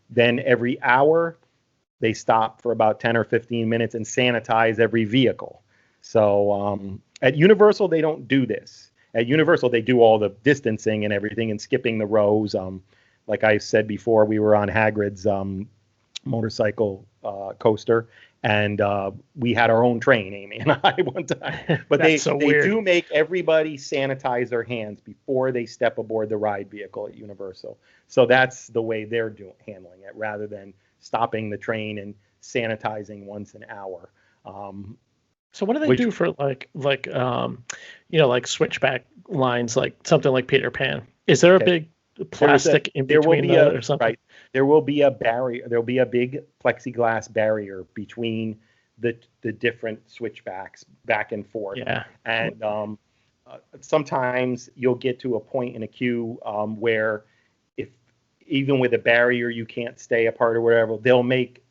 Then every hour, they stop for about 10 or 15 minutes and sanitize every vehicle. So at Universal, they don't do this. at Universal, they do all the distancing and everything and skipping the rows. Like I said before, we were on Hagrid's motorcycle coaster, and we had our own train, Amy and I, one time. But they do make everybody sanitize their hands before they step aboard the ride vehicle at Universal. So that's the way they're handling it, rather than stopping the train and sanitizing once an hour. So what do they do for like switchback lines, like something like Peter Pan? Is there a big plastic in between or something? Right. There will be a barrier. There'll be a big plexiglass barrier between the different switchbacks back and forth. Yeah. And sometimes you'll get to a point in a queue where if even with a barrier you can't stay apart or whatever, they'll make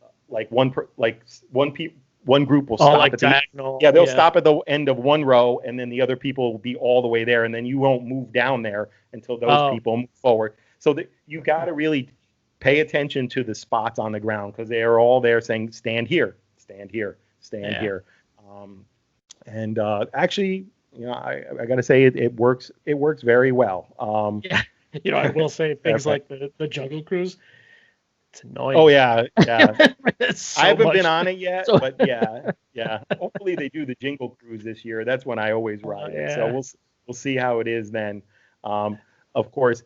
one group will stop like at diagonal. They'll stop at the end of one row, and then the other people will be all the way there, and then you won't move down there until those people move forward. So that you got to really pay attention to the spots on the ground, because they are all there saying, stand here, stand here, stand here. And actually, I got to say it works. It works very well. I will say things like the Jungle Cruise. It's annoying. Oh yeah. So I haven't been on it yet, but yeah. Hopefully they do the Jingle Cruise this year. That's when I always ride it. So we'll see how it is then. Of course,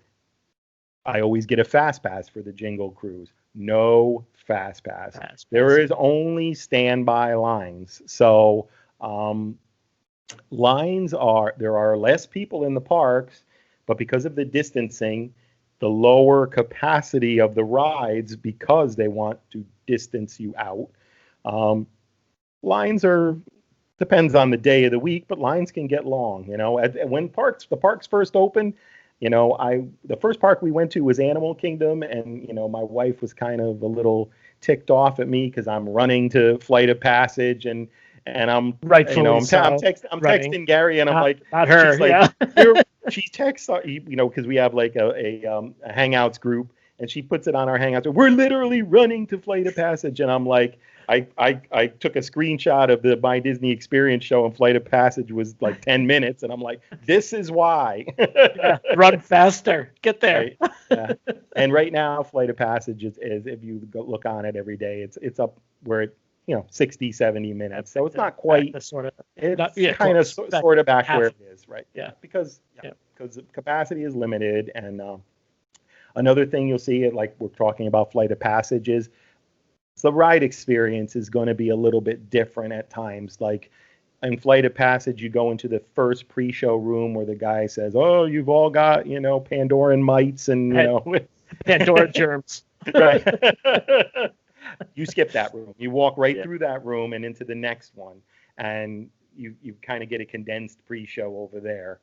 I always get a fast pass for the Jingle Cruise. No fast pass. There is only standby lines. So there are less people in the parks, but because of the distancing, the lower capacity of the rides, because they want to distance you out. Lines depends on the day of the week, but lines can get long. When the parks first opened, the first park we went to was Animal Kingdom, and my wife was kind of a little ticked off at me because I'm running to Flight of Passage, and I'm texting Gary, and I'm like, not her, she texts, because we have like a Hangouts group, and she puts it on our Hangouts. We're literally running to Flight of Passage, and I'm like, I took a screenshot of the My Disney Experience show, and Flight of Passage was like 10 minutes, and I'm like, this is why. Run faster, get there. Right? Yeah. And right now, Flight of Passage is if you look on it every day, it's up where 60, 70 minutes. So it's not quite, it's sort of back where it is, right? Yeah. Because the capacity is limited. And another thing you'll see, like we're talking about Flight of Passage, is the ride experience is going to be a little bit different at times. Like in Flight of Passage, you go into the first pre-show room where the guy says, "Oh, you've all got, Pandoran mites and, Pandora germs." Right. You skip that room. You walk right through that room and into the next one, and you kind of get a condensed pre-show over there.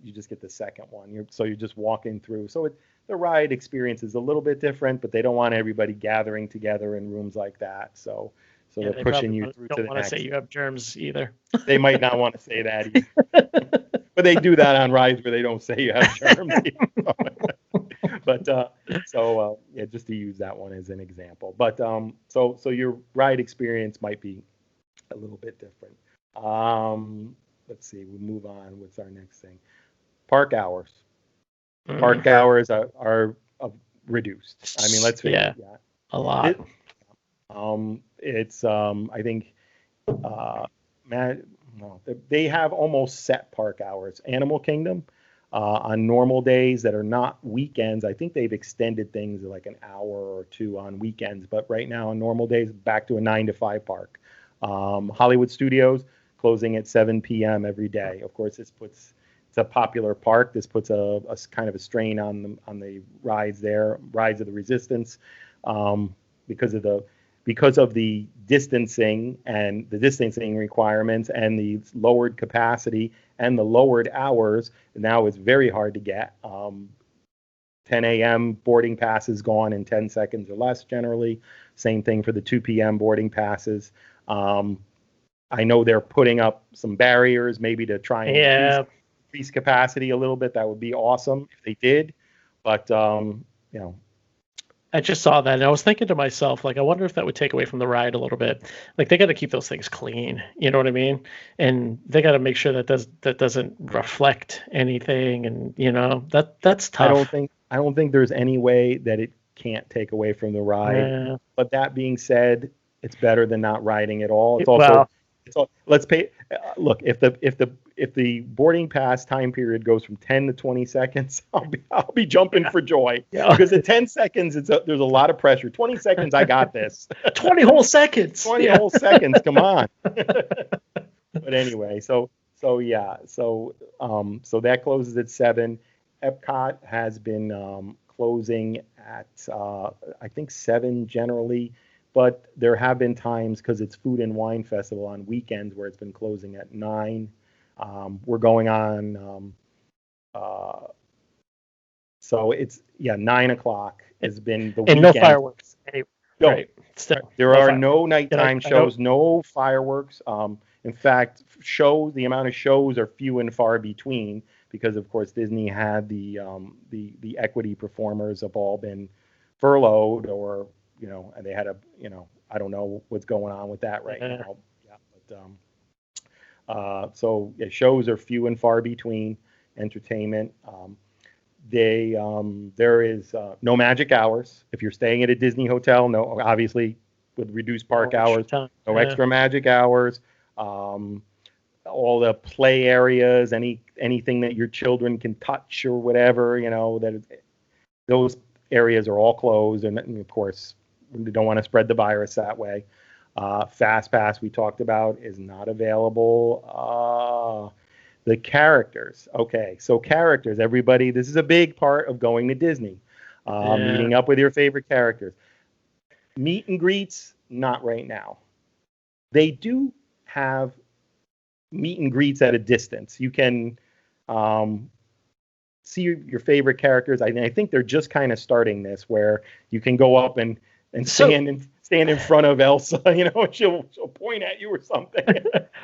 You just get the second one. You're just walking through. So the ride experience is a little bit different, but they don't want everybody gathering together in rooms like that. So they're pushing you through to the next. Don't want to say you have germs either. They might not want to say that either. But they do that on rides where they don't say you have germs. But just to use that one as an example. But so your ride experience might be a little bit different. Let's see. We'll move on. What's our next thing? Park hours. Park hours are reduced. I mean, let's face it. Yeah, a lot. It's I think they have almost set park hours. Animal Kingdom. On normal days that are not weekends, I think they've extended things like an hour or two on weekends. But right now, on normal days, back to a 9 to 5 park. Hollywood Studios closing at 7 p.m. every day. Of course, it's a popular park. This puts a kind of a strain on the rides there, Rides of the Resistance, because of the distancing and the distancing requirements and the lowered capacity and the lowered hours. Now it's very hard to get. 10 a.m. boarding passes gone in 10 seconds or less generally. Same thing for the 2 p.m. boarding passes. I know they're putting up some barriers maybe to try and increase capacity a little bit. That would be awesome if they did. But, I just saw that, and I was thinking to myself, like, I wonder if that would take away from the ride a little bit. Like, they got to keep those things clean, you know what I mean? And they got to make sure that doesn't reflect anything, and that's tough. I don't think there's any way that it can't take away from the ride. Yeah. But that being said, it's better than not riding at all. Well, let's pay. Look, if the boarding pass time period goes from 10 to 20 seconds, I'll be jumping for joy. Yeah. Because at 10 seconds, there's a lot of pressure. 20 seconds, I got this. 20 whole seconds. 20 whole seconds. Come on. But anyway, so that closes at 7. EPCOT has been closing at I think 7 generally. But there have been times, because it's Food and Wine Festival on weekends, where it's been closing at 9. We're going on, so it's 9 o'clock has been the weekend. And no fireworks. Anyway, no, right. Still, there are no nighttime shows, no fireworks. In fact, the amount of shows are few and far between, because of course Disney had the equity performers have all been furloughed, or and they had I don't know what's going on with that right now. Yeah, but shows are few and far between. Entertainment. There is no magic hours. If you're staying at a Disney hotel, no, obviously with reduced park hours, no extra magic hours. All the play areas, anything that your children can touch or whatever, those areas are all closed, and of course we don't want to spread the virus that way. Fast Pass, we talked about, is not available. The characters. Okay, so characters, everybody, this is a big part of going to Disney. Meeting up with your favorite characters. Meet and greets, not right now. They do have meet and greets at a distance. You can see your favorite characters. I think they're just kind of starting this, where you can go up and stand in front of Elsa, she'll point at you or something.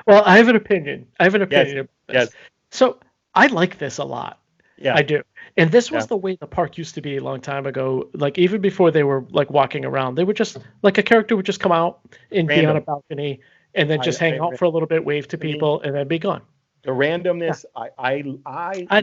Well, I have an opinion. About this. Yes. So I like this a lot. Yeah. I do. And this was the way the park used to be a long time ago. Like, even before they were like walking around, they would just, like, a character would just come out and be on a balcony, and then just hang out for a little bit, wave to people, and then be gone. The randomness, I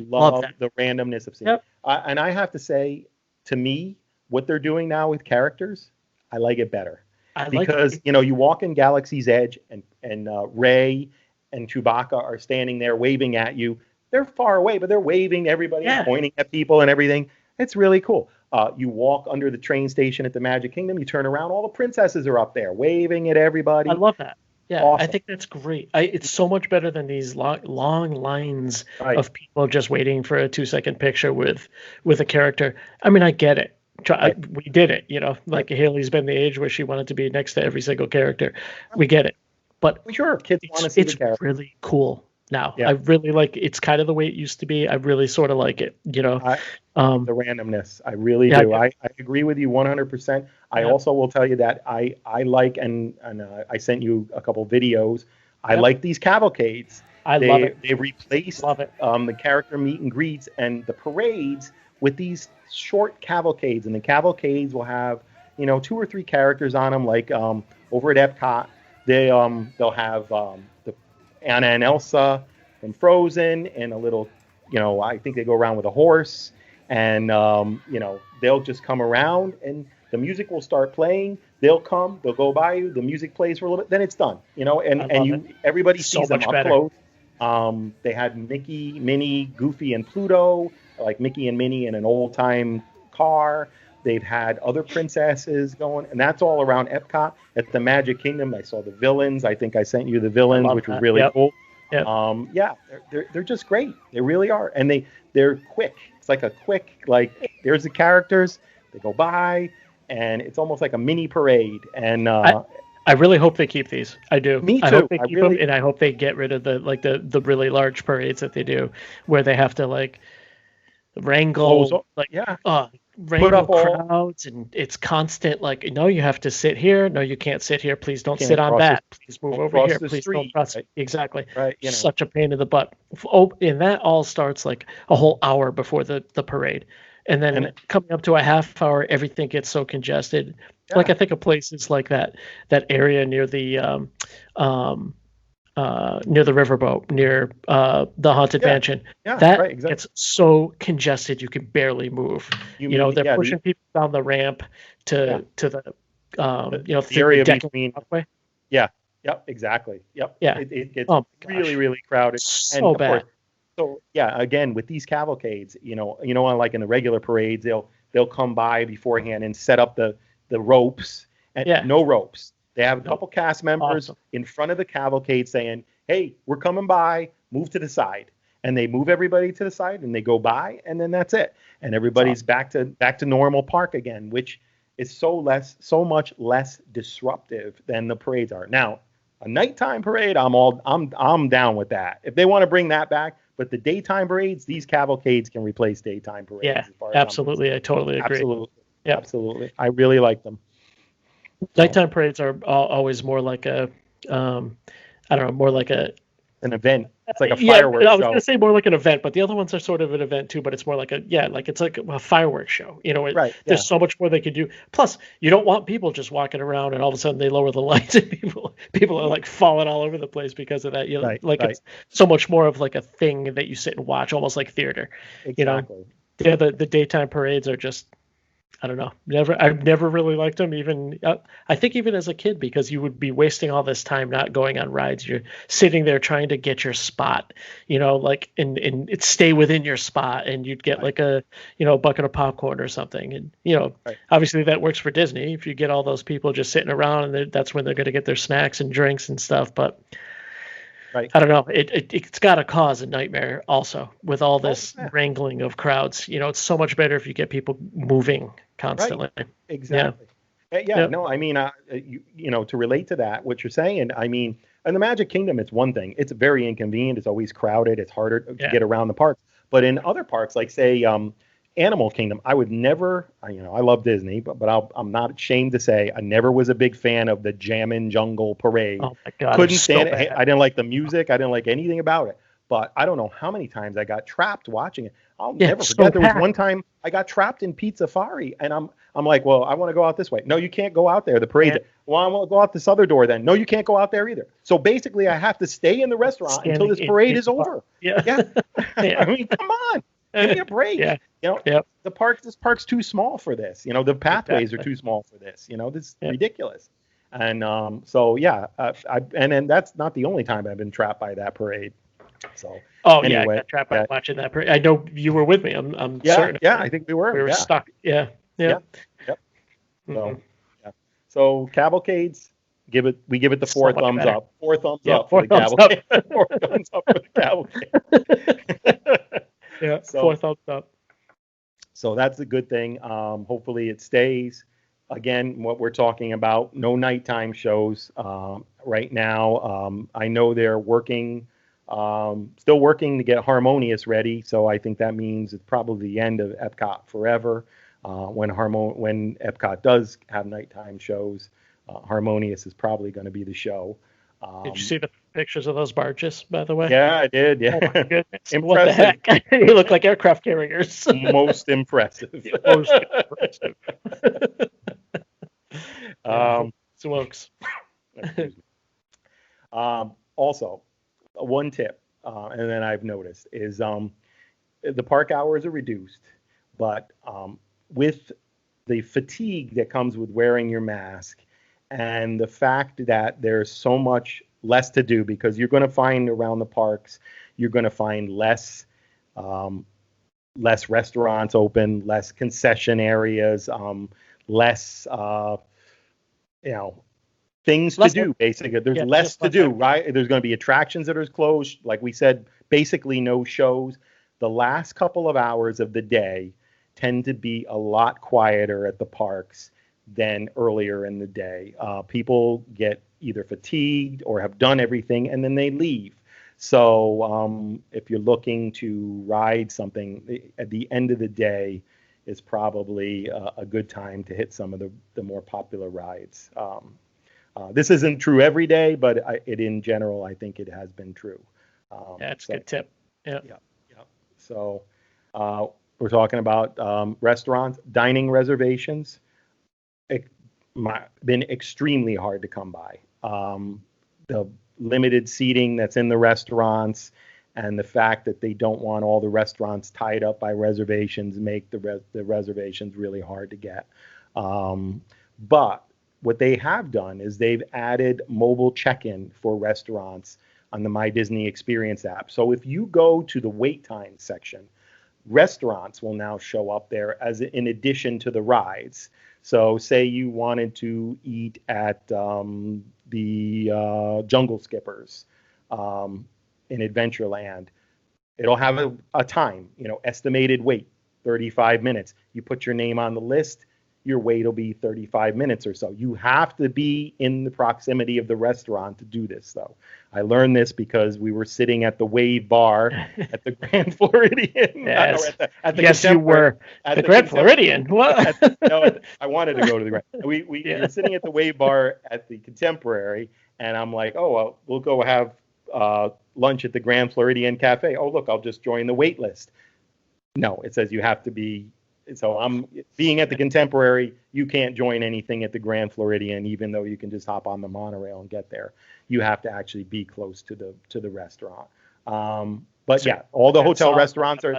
love the randomness of seeing. Yep. And I have to say, to me, what they're doing now with characters, I like it better. Because you walk in Galaxy's Edge, and Rey and Chewbacca are standing there waving at you. They're far away, but they're waving to everybody, and pointing at people and everything. It's really cool. You walk under the train station at the Magic Kingdom, you turn around, all the princesses are up there waving at everybody. I love that. Yeah, awesome. I think that's great. It's so much better than these long lines of people just waiting for a 2-second picture with a character. I mean, I get it. We did it, like Haley's been the age where she wanted to be next to every single character. We get it. But sure, kids want to see the character. It's really cool now. Yeah. I really like it. It's kind of the way it used to be. I really sort of like it, the randomness. I really do. I agree with you 100%. I also will tell you that I like, and I sent you a couple videos. I like these cavalcades. Love it. They replaced the character meet and greets and the parades with these short cavalcades, and the cavalcades will have 2 or 3 characters on them. Like over at EPCOT, they'll have the Anna and Elsa from Frozen, and a little, I think they go around with a horse, and they'll just come around, and the music will start playing. They'll go by you, the music plays for a little bit, then it's done. Everybody sees them up close. They had Mickey, Minnie, Goofy, and Pluto, like Mickey and Minnie in an old-time car. They've had other princesses going, and that's all around EPCOT. At the Magic Kingdom, I saw the villains. I think I sent you the villains, which was really cool. Yep. They're just great. They really are, and they're quick. It's like a quick, there's the characters. They go by, and it's almost like a mini parade. And I really hope they keep these. I do. Me too. I hope they keep them, and I hope they get rid of the really large parades that they do, where they have to wrangle wrangle crowds, and it's constant. No, you have to sit here. No, you can't sit here. Please don't sit on that. Please move over here. Please don't cross. Right. Exactly. Right. Such a pain in the butt. And that all starts a whole hour before the parade. And then coming up to a half hour, everything gets so congested. Yeah. Like I think of places like that area near the near the riverboat, near the Haunted Mansion. That right, exactly. gets so congested you can barely move. They're pushing people down the ramp to the the area between. Walkway. Yeah. Yep. Exactly. Yep. Yeah. It gets really, really crowded. So bad. Course, so yeah, again with these cavalcades, like in the regular parades, they'll come by beforehand and set up the ropes, and no ropes. They have a couple cast members in front of the cavalcade saying, "Hey, we're coming by. Move to the side." And they move everybody to the side, and they go by, and then that's it. And everybody's back to normal park again, which is so much less disruptive than the parades are. Now, a nighttime parade, I'm down with that. If they want to bring that back, but the daytime parades, these cavalcades can replace daytime parades. Yeah, absolutely. I totally agree. Absolutely. Yep. Absolutely. I really like them. Nighttime parades are always more like a, more like an event. It's like a fireworks show. I was going to say more like an event, but the other ones are sort of an event too, but it's more like it's like a fireworks show. There's so much more they could do. Plus, you don't want people just walking around and all of a sudden they lower the lights and people are like falling all over the place because of that. It's so much more of like a thing that you sit and watch, almost like theater. Exactly. The daytime parades are just, I don't know. I've never really liked them. Even I think even as a kid, because you would be wasting all this time not going on rides. You're sitting there trying to get your spot, and stay within your spot, and you'd get like a bucket of popcorn or something, and obviously that works for Disney. If you get all those people just sitting around, and that's when they're going to get their snacks and drinks and stuff. But I don't know. It's got to cause a nightmare also with all this wrangling of crowds. It's so much better if you get people moving constantly. Right. Exactly. Yeah. No, I mean, to relate to that, what you're saying, I mean, in the Magic Kingdom, it's one thing. It's very inconvenient. It's always crowded. It's harder to get around the parks. But in other parks, like say Animal Kingdom, I would never, I love Disney, but I'm not ashamed to say I never was a big fan of the Jammin' Jungle Parade. Oh my God. Couldn't stand it. I didn't like the music. I didn't like anything about it. But I don't know how many times I got trapped watching it. I'll never forget. There was one time I got trapped in Pizzafari, and I'm like, well, I want to go out this way. No, you can't go out there. The parade. Well, I want to go out this other door then. No, you can't go out there either. So basically, I have to stay in the restaurant until this parade is over. Yeah. I mean, come on. Give me a break. The park. This park's too small for this. The pathways are too small for this. This is ridiculous. And and then that's not the only time I've been trapped by that parade. So. Anyway, I got trapped by watching that parade. I know you were with me. I'm certain. Yeah, I think we were. We were stuck. Yeah. Yep. Mm-hmm. So cavalcades, we give it the four thumbs up. 4 thumbs up for the cavalcade. 4 thumbs up for the cavalcade. 4 thumbs up. So that's a good thing. Hopefully it stays. Again, what we're talking about, no nighttime shows right now. I know they're still working to get Harmonious ready. So I think that means it's probably the end of EPCOT forever. When EPCOT does have nighttime shows, Harmonious is probably going to be the show. Did you see the pictures of those barges, by the way? Yeah, I did. Yeah. Oh my goodness. What the heck? They look like aircraft carriers. Most impressive. Most impressive. Smokes. Also, one tip, and then I've noticed, is the park hours are reduced, but with the fatigue that comes with wearing your mask and the fact that there's so much less to do, because you're going to find around the parks, you're going to find less restaurants open, less concession areas, less things to do. Basically, there's less to do, right? There's going to be attractions that are closed, like we said, basically no shows. The last couple of hours of the day tend to be a lot quieter at the parks than earlier in the day. People get either fatigued or have done everything and then they leave. So if you're looking to ride something at the end of the day, is probably a good time to hit some of the more popular rides. This isn't true every day, but in general, I think it has been true. That's a good tip. Yeah. So We're talking about restaurants, dining reservations. Been extremely hard to come by. The limited seating that's in the restaurants and the fact that they don't want all the restaurants tied up by reservations make the reservations really hard to get. But what they have done is they've added mobile check-in for restaurants on the My Disney Experience app. So if you go to the wait time section, restaurants will now show up there as in addition to the rides. So say you wanted to eat at the Jungle Skippers in Adventureland. It'll have a time, estimated wait, 35 minutes. You put your name on the list, your wait will be 35 minutes or so. You have to be in the proximity of the restaurant to do this, though. I learned this because we were sitting at the Wave Bar at the Grand Floridian. Yes, yes, you were. At the Grand Floridian? What? I wanted to go to the Grand. We were sitting at the Wave Bar at the Contemporary, and I'm like, oh, well, we'll go have lunch at the Grand Floridian Cafe. Oh, look, I'll just join the wait list. No, it says you have to be. So I'm being at the Contemporary. You can't join anything at the Grand Floridian, even though you can just hop on the monorail and get there. You have to actually be close to the restaurant. But yeah, all the hotel restaurants are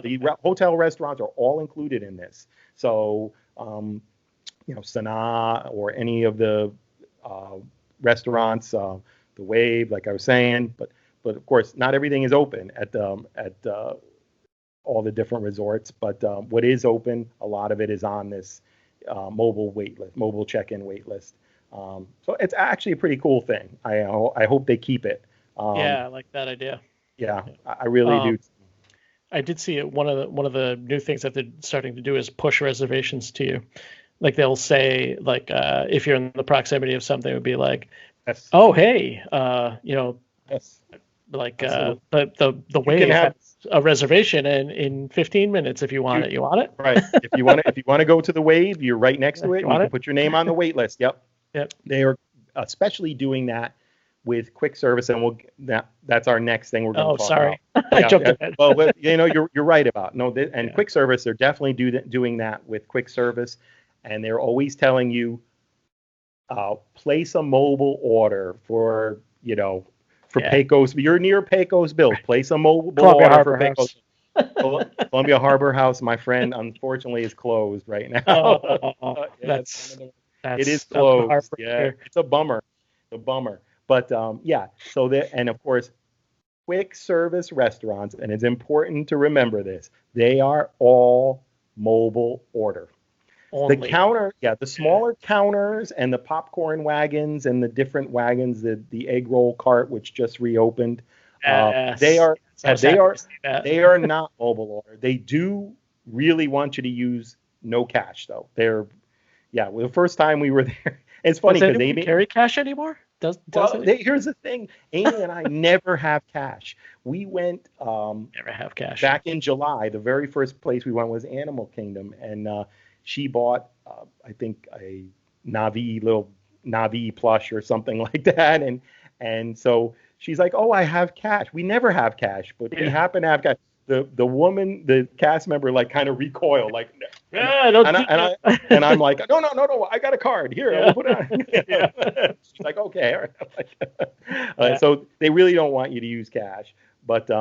all included in this. So Sanaa or any of the restaurants, the Wave, like I was saying, but of course not everything is open at all the different resorts, but what is open, a lot of it is on this mobile check-in wait list. So it's actually a pretty cool thing. I hope they keep it. Yeah, I like that idea. Yeah, I really do. I did see it. One of the new things that they're starting to do is push reservations to you. Like they'll say, like if you're in the proximity of something, it would be like, yes. Oh hey, yes. Like the Wave has a reservation in 15 minutes if you want it. You want it? Right. If you want to go to the Wave, you're right next to it. You can put your name on the wait list. Yep. Yep. They are especially doing that with quick service, and that's our next thing we're going to talk about. Oh, sorry. I jumped ahead. Well, you're right about quick service. They're definitely doing that with quick service, and they're always telling you place a mobile order for Pecos. You're near Pecos Bill. Place a mobile order for Pecos. Columbia Harbor House, my friend, unfortunately is closed right now. It is closed. Yeah, it's a bummer. But and of course, quick service restaurants, and it's important to remember this, they are all mobile order. Only. The smaller counters and the popcorn wagons and the different wagons, the egg roll cart, which just reopened, they are not mobile order. They do really want you to use no cash though. The first time we were there, it's funny because they carry cash anymore. Here's the thing, Amy and I never have cash. We went never have cash back in July. The very first place we went was Animal Kingdom, and she bought, I think, a little Navi plush or something like that. And so she's like, oh, I have cash. We never have cash, but we happen to have cash. The woman, the cast member, like kind of recoiled, like, and I'm like, no, I got a card here. I'll put it on. She's like, okay. All right. So they really don't want you to use cash, but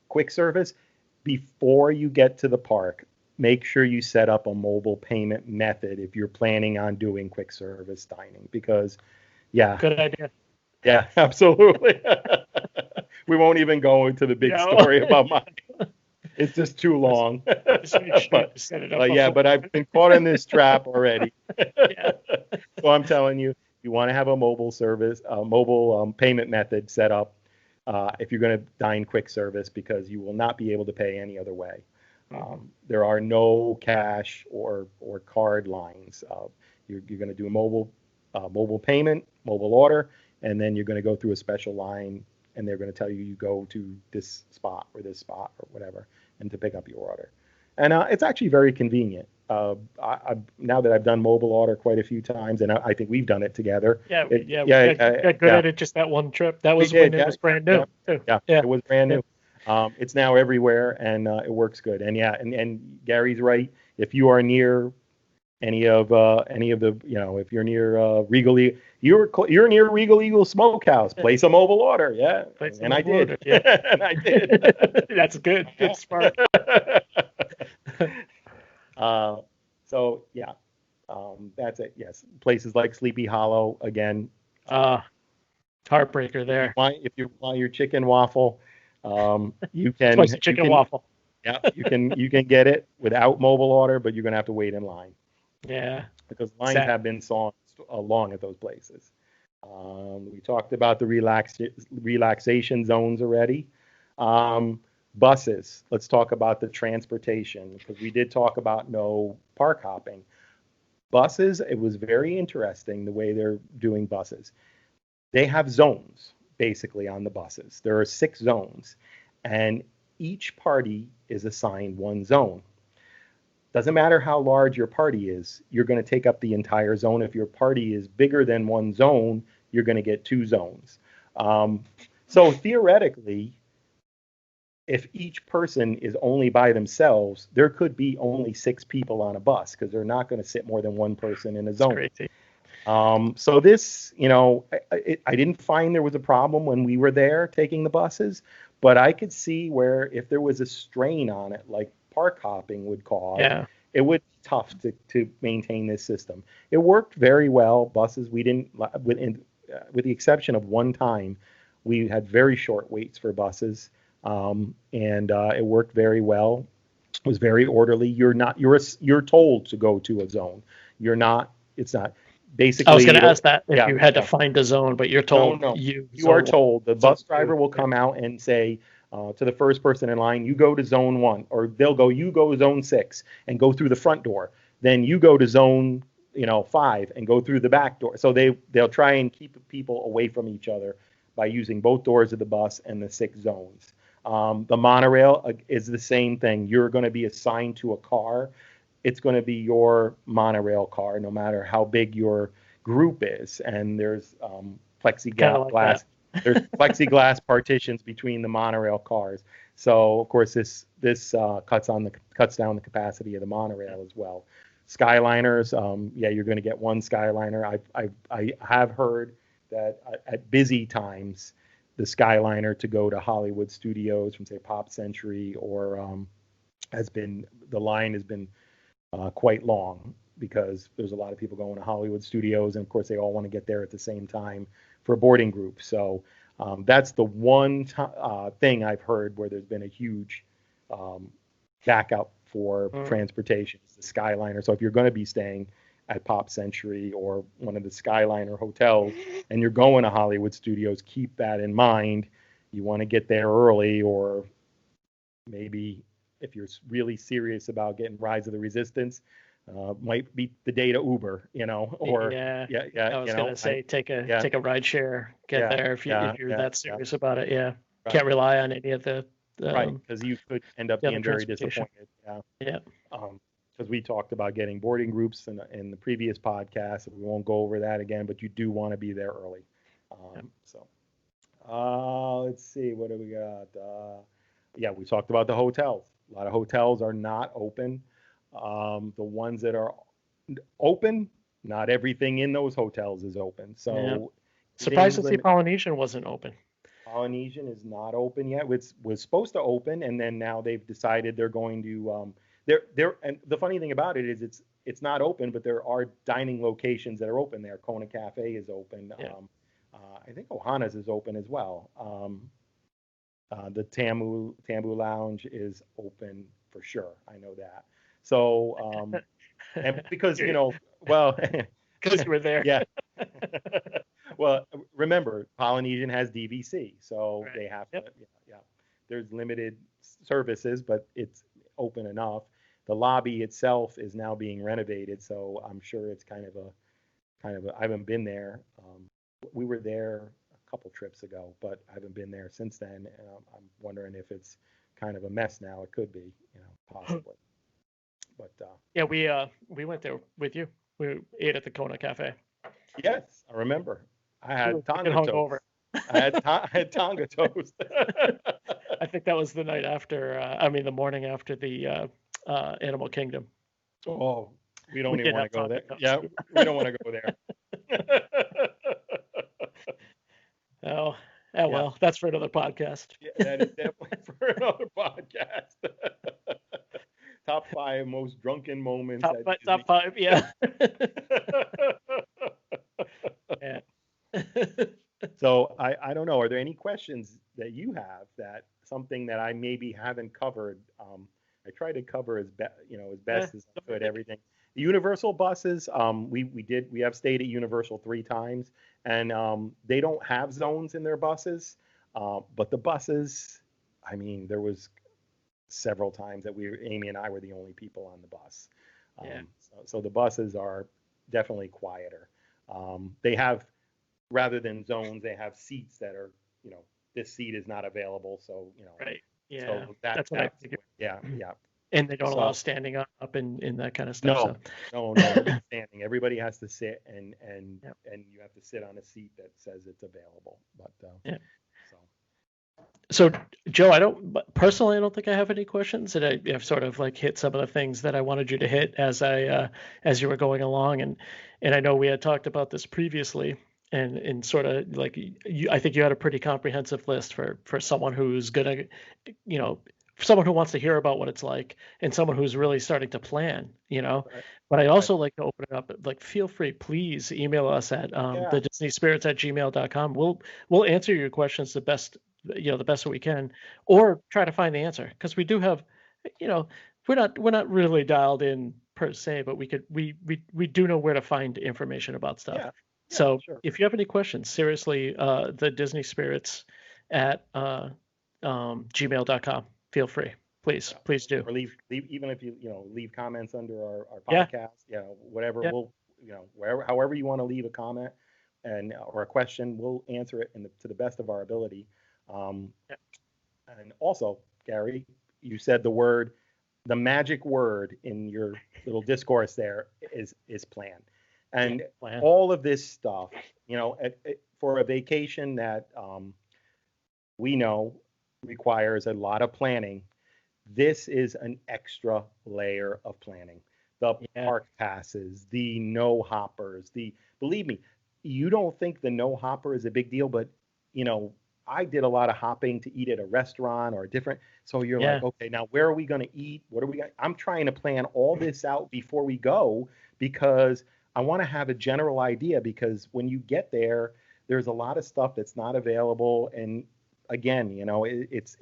quick service, before you get to the park, make sure you set up a mobile payment method if you're planning on doing quick service dining, because good idea. Yeah, absolutely. We won't even go into the big story about mine. It's just too long. But I've been caught in this trap already. So I'm telling you, you want to have a mobile service, mobile payment method set up if you're going to dine quick service, because you will not be able to pay any other way. There are no cash or card lines. You're going to do a mobile payment, mobile order, and then you're going to go through a special line, and they're going to tell you go to this spot or whatever, and to pick up your order. And it's actually very convenient. Now that I've done mobile order quite a few times, and I think we've done it together. We got good at it just that one trip. That was when it was brand new. It was brand new. It's now everywhere, and it works good. And yeah, and Gary's right. If you are near any of the, if you're near you're near Regal Eagle Smokehouse, place a mobile order. Yeah, and I did. Yeah. And I did. That's good. Good, smart. So yeah, that's it. Yes, places like Sleepy Hollow again. Heartbreaker there. If you want your chicken waffle, you can. Spicy chicken waffle. Yeah, you can get it without mobile order, but you're gonna have to wait in line. Yeah, because lines have been so long at those places. We talked about the relaxation zones already. Buses. Let's talk about the transportation, because we did talk about no park hopping. Buses, it was very interesting the way they're doing buses. They have zones basically on the buses. There are 6 zones, and each party is assigned one zone. Doesn't matter how large your party is, you're going to take up the entire zone. If your party is bigger than one zone, you're going to get 2 zones. So theoretically, if each person is only by themselves, there could be only 6 people on a bus, because they're not going to sit more than one person in a zone. That's crazy. So this, I didn't find there was a problem when we were there taking the buses, but I could see where if there was a strain on it, like park hopping would cause, it would be tough to maintain this system. It worked very well. Buses, we didn't, with the exception of one time, we had very short waits for buses, and it worked very well. It was very orderly. You're told to go to a zone. It's not. Basically, I was going to ask that if you had to find a zone, but you're told. No. You are told. The bus driver will come out and say to the first person in line, you go to zone 1, or they'll go, you go to zone 6 and go through the front door. Then you go to zone 5 and go through the back door. So they'll try and keep people away from each other by using both doors of the bus and the 6 zones. The monorail is the same thing. You're going to be assigned to a car. It's going to be your monorail car, no matter how big your group is. And there's plexiglass. There's plexiglass partitions between the monorail cars. So of course this cuts down the capacity of the monorail as well. Skyliners, you're going to get one Skyliner. I have heard that at busy times, the Skyliner to go to Hollywood Studios from say Pop Century or the line has been quite long, because there's a lot of people going to Hollywood Studios, and of course they all want to get there at the same time for a boarding group. So that's the one thing I've heard where there's been a huge backup for transportation, is the Skyliner. So if you're going to be staying at Pop Century or one of the Skyliner hotels and you're going to Hollywood Studios, keep that in mind. You want to get there early, or maybe if you're really serious about getting Rise of the Resistance, might be the day to Uber, or I was gonna say take a ride share, get there if you're that serious about it. Yeah, right. Can't rely on any of the right, because you could end up being very disappointed. Because we talked about getting boarding groups in the previous podcast, and we won't go over that again. But you do want to be there early. So let's see, what do we got? We talked about the hotels. A lot of hotels are not open. The ones that are open, not everything in those hotels is open. So surprised to see Polynesian wasn't open. Polynesian is not open yet. It was supposed to open, and then now they've decided they're going to and the funny thing about it is it's not open, but there are dining locations that are open there. Kona Cafe is open. I think Ohana's is open as well. The Tambu Lounge is open for sure. I know that. So, and because because we're there. Yeah. Well, remember, Polynesian has DVC, so they have to. Yeah. There's limited services, but it's open enough. The lobby itself is now being renovated, so I'm sure it's kind of a. I haven't been there. We were there a couple trips ago, but I haven't been there since then, and I'm wondering if it's kind of a mess now. It could be, possibly. But we went there with you. We ate at the Kona Cafe. Yes, I remember. I had tons of toast. I had Tonga toast. I think that was the night after. The morning after the Animal Kingdom. Oh, we don't We even did want have to go Tonga there. toast. Yeah, we don't want to go there. Oh, Yeah, well, that's for another podcast. yeah, that is definitely for another podcast. Top 5 most drunken moments at Top Disney. five, yeah. Yeah. So I don't know. Are there any questions that you have that something that I maybe haven't covered? I try to cover as best as I could everything. The Universal buses, we have stayed at Universal 3 times, and they don't have zones in their buses, but the buses, I mean, there was several times that Amy and I were the only people on the bus. Yeah. So the buses are definitely quieter. They have, rather than zones, they have seats that are, this seat is not available. So, Right. Yeah. so That's what I figured. yeah, yeah. And they don't allow So standing up in that kind of stuff. no, So. no standing. Everybody has to sit, and Yep. and you have to sit on a seat that says it's available. But Yeah. so So, Joe, I don't think I have any questions, and I've sort of like hit some of the things that I wanted you to hit as you were going along, and I know we had talked about this previously, and sort of like I think you had a pretty comprehensive list for someone who's gonna, someone who wants to hear about what it's like, and someone who's really starting to plan, right, But I right. also like to open it up, like feel free, please email us at Yeah, thedisneyspirits@gmail.com. We'll answer your questions the best that we can, or try to find the answer, because we do have, we're not really dialed in per se, but we do know where to find information about stuff. yeah, yeah, So sure. if you have any questions, seriously, the Disney Spirits at gmail.com. Feel free, please, Yeah. please do. Or leave even if you leave comments under our Yeah, podcast, whatever, yeah, we'll wherever, however you want to leave a comment and or a question, we'll answer it to the best of our ability. Um, yeah, and also, Gary, you said the magic word in your little discourse there is plan, yeah. and Plan. all of this stuff, for a vacation that we know requires a lot of planning. This is an extra layer of planning. The Yeah, park passes, the no hoppers, believe me, you don't think the no hopper is a big deal, but you know, I did a lot of hopping to eat at a restaurant or a different. So you're yeah, like, okay, now where are we going to eat? What are we going? I'm trying to plan all this out before we go because I want to have a general idea. Because when you get there, there's a lot of stuff that's not available, and again, it's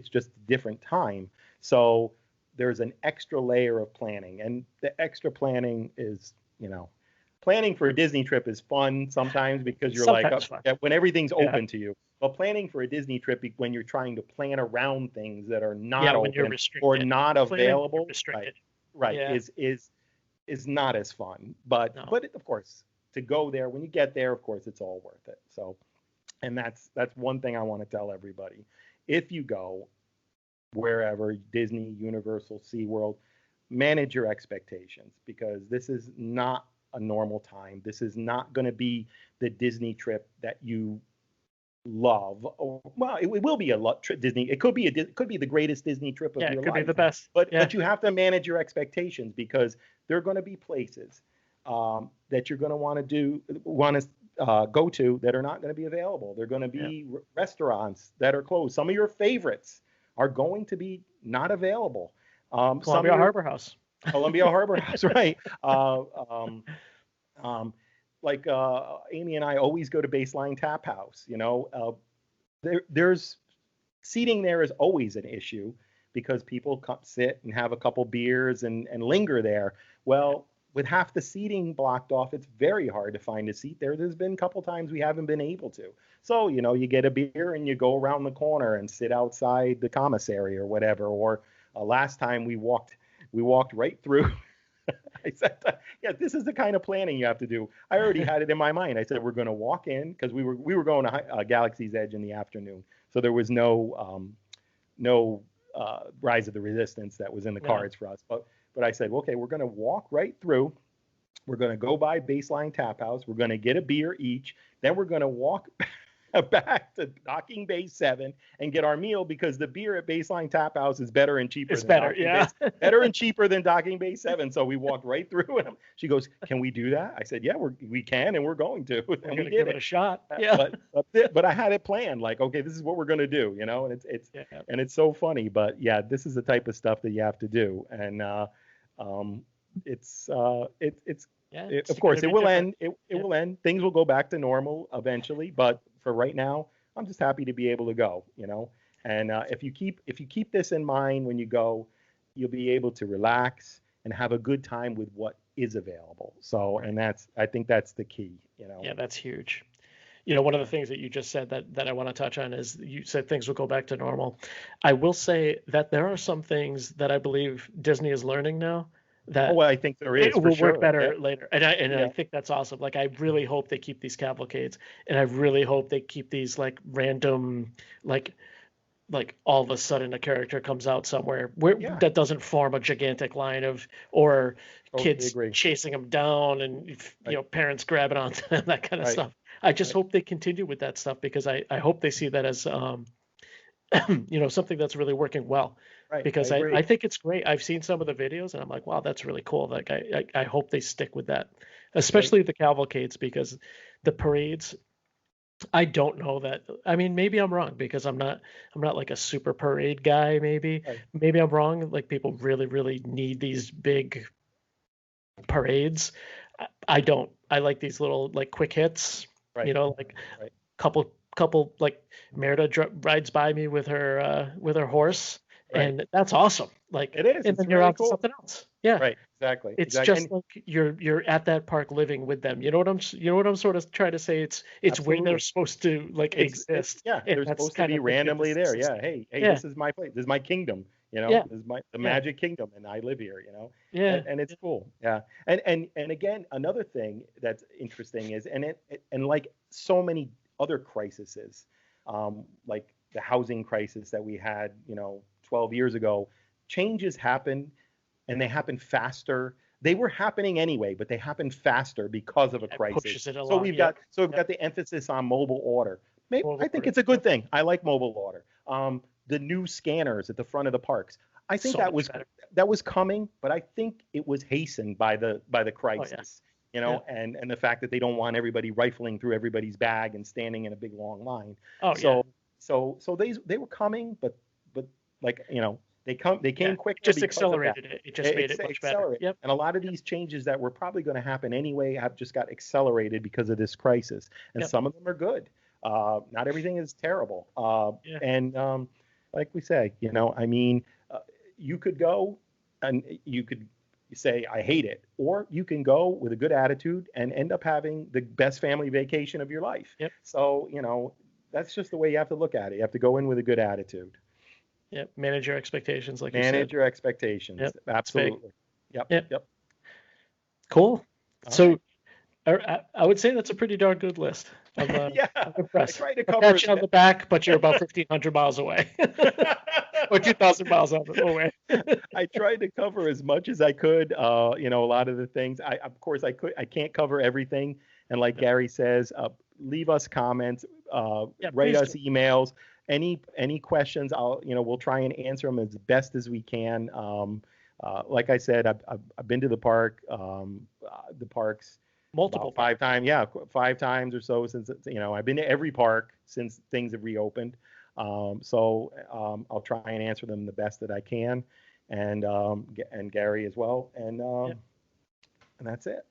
just a different time. So there's an extra layer of planning, and the extra planning is, planning for a Disney trip is fun sometimes because you're like sometimes fun. when everything's Yeah, open to you. But planning for a Disney trip when you're trying to plan around things that are yeah. not When you're open or restricted, not planning when you're available, right, restricted. right, Yeah, is not as fun. But no, of course, to go there, when you get there, of course, it's all worth it. So, and that's one thing I want to tell everybody. If you go wherever, Disney, Universal, SeaWorld, manage your expectations because this is not a normal time. This is not going to be the Disney trip that you love. Well, it will be a trip Disney. It could be the greatest Disney trip of yeah. It your could be life. the best. But Yeah, you have to manage your expectations because there are going to be places that you're going to want to go to that are not going to be available. They're going to yeah. be restaurants that are closed. Some of your favorites are going to be not available. Some of Columbia your Harbor House. Columbia Harbor House, right? Um, like Amy and I always go to Baseline Tap House. There's seating there is always an issue because people come sit and have a couple beers and linger there. Well, with half the seating blocked off, it's very hard to find a seat there. There's been a couple times we haven't been able to. So, you get a beer and you go around the corner and sit outside the commissary or whatever. Or last time we walked right through. I said, yeah, this is the kind of planning you have to do. I already had it in my mind. I said, we're going to walk in because we were going to Galaxy's Edge in the afternoon. So there was no Rise of the Resistance that was in the No. cards for us. But I said, okay, we're going to walk right through. We're going to go by Baseline Tap House. We're going to get a beer each. Then we're going to walk back to Docking Bay 7 and get our meal because the beer at Baseline Tap House is better and cheaper. It's better, yeah. Better and cheaper than Docking Bay 7. So we walked right through it. She goes, "Can we do that?" I said, "Yeah, we can, and we're going to." We're and going to give it a shot. Yeah. But I had it planned. Like, okay, this is what we're going to do, you know. And it's so funny. But yeah, this is the type of stuff that you have to do, and of course, it will end. It will end. Things will go back to normal eventually. But for right now, I'm just happy to be able to go. You know, and if you keep this in mind when you go, you'll be able to relax and have a good time with what is available. So, and I think that's the key. You know. Yeah, that's huge. You know, one of the things that you just said that I want to touch on is you said things will go back to normal. I will say that there are some things that I believe Disney is learning now that I think there is. It will work better later. And I think that's awesome. Like, I really hope they keep these cavalcades, and I really hope they keep these like random, like all of a sudden a character comes out somewhere that doesn't form a gigantic line of, or kids chasing them down and, you know, parents grabbing onto them, that kind of stuff. I just hope they continue with that stuff, because I hope they see that as, you know, something that's really working well. Right. Because I think it's great. I've seen some of the videos and I'm like, wow, that's really cool. Like, I hope they stick with that, especially the cavalcades, because the parades, I don't know that. I mean, maybe I'm wrong, because I'm not like a super parade guy. Maybe I'm wrong. Like, people really, really need these big parades. I don't. I like these little like quick hits. You know, like couple like Merida rides by me with her horse. And that's awesome. Like, it is. And then you're on to something else. Yeah. Right. Exactly. It's just like you're at that park living with them. You know what I'm sort of trying to say? It's where they're supposed to like exist. They're supposed to be randomly there. Yeah. Hey, this is my place. This is my kingdom. You know, this is the magic kingdom, and I live here. You know. Yeah. And it's cool. Yeah. And again, another thing that's interesting is, and like so many other crises, like the housing crisis that we had, you know, 12 years ago, changes happen, and they happen faster. They were happening anyway, but they happen faster because of a crisis. Pushes it along, so we've got the emphasis on mobile order. I think it's a good thing. I like mobile order. The new scanners at the front of the parks. I think that was coming, but I think it was hastened by the crisis. You know, and the fact that they don't want everybody rifling through everybody's bag and standing in a big long line. So they were coming, but like, you know, they came quicker. Just accelerated it. It just made it much better. Yep. And a lot of these changes that were probably going to happen anyway have just got accelerated because of this crisis. And some of them are good. Not everything is terrible. And like we say, you know, I mean, you could go and you could say, I hate it, or you can go with a good attitude and end up having the best family vacation of your life. Yep. So, you know, that's just the way you have to look at it. You have to go in with a good attitude. Yep. Manage your expectations, like Manage you said. your expectations. Yep. Absolutely. Yep. Cool. So I would say that's a pretty darn good list. I'm impressed. I tried to cover pat you on the back, but you're about 1,500 miles away. Or 2,000 miles away. I tried to cover as much as I could. You know, a lot of the things. I can't cover everything. And like Gary says, leave us comments, write us emails. Any questions, we'll try and answer them as best as we can. Like I said, I've been to the park, the parks multiple 5 times. 5 times or so since, you know, I've been to every park since things have reopened. So I'll try and answer them the best that I can, and Gary as well. And that's it.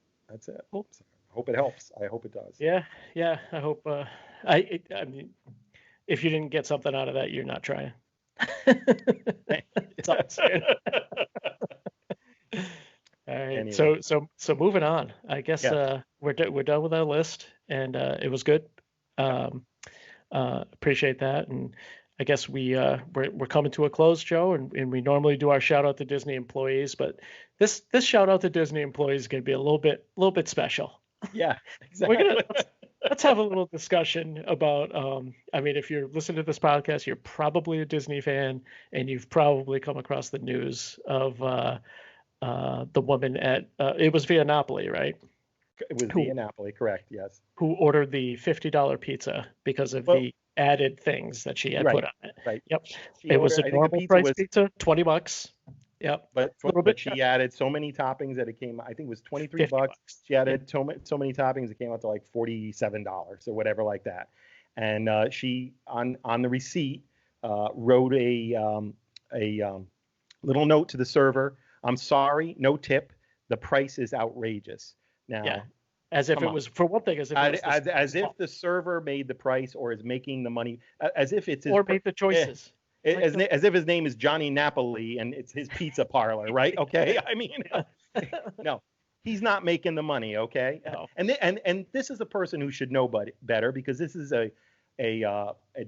Cool. So I hope it helps. I hope it does. Yeah. I hope. I mean, if you didn't get something out of that, you're not trying. It's all I'm saying. All right. Anyway. So moving on. I guess we're done with our list, and it was good. Appreciate that, and I guess we're coming to a close, Joe, and we normally do our shout out to Disney employees, but this shout out to Disney employees is going to be a little bit special. Yeah, exactly. Let's have a little discussion about. I mean, if you're listening to this podcast, you're probably a Disney fan, and you've probably come across the news of the woman at it was via Napoli, right? It was who the Napoli, correct? Yes. who ordered the $50 pizza because of Well, the added things that she had put right, on it. right. Yep. She It was ordered. a I think the normal pizza price was, pizza, $20. Yep. A little bit but she added so many toppings that it came. I think it was 23 bucks. $50. She Yep. added so many toppings it came out to like $47 or whatever like that. And she on the receipt wrote a little note to the server. I'm sorry, no tip. The price is outrageous. Yeah. Now, As if come it on. was, for one thing, as if it was As if the server made the price or is making the money, as if it's his, or made the choices. Like as if his name is Johnny Napoli and it's his pizza parlor, right? Okay, I mean, no, he's not making the money, okay? No. And this is a person who should know better, because this is a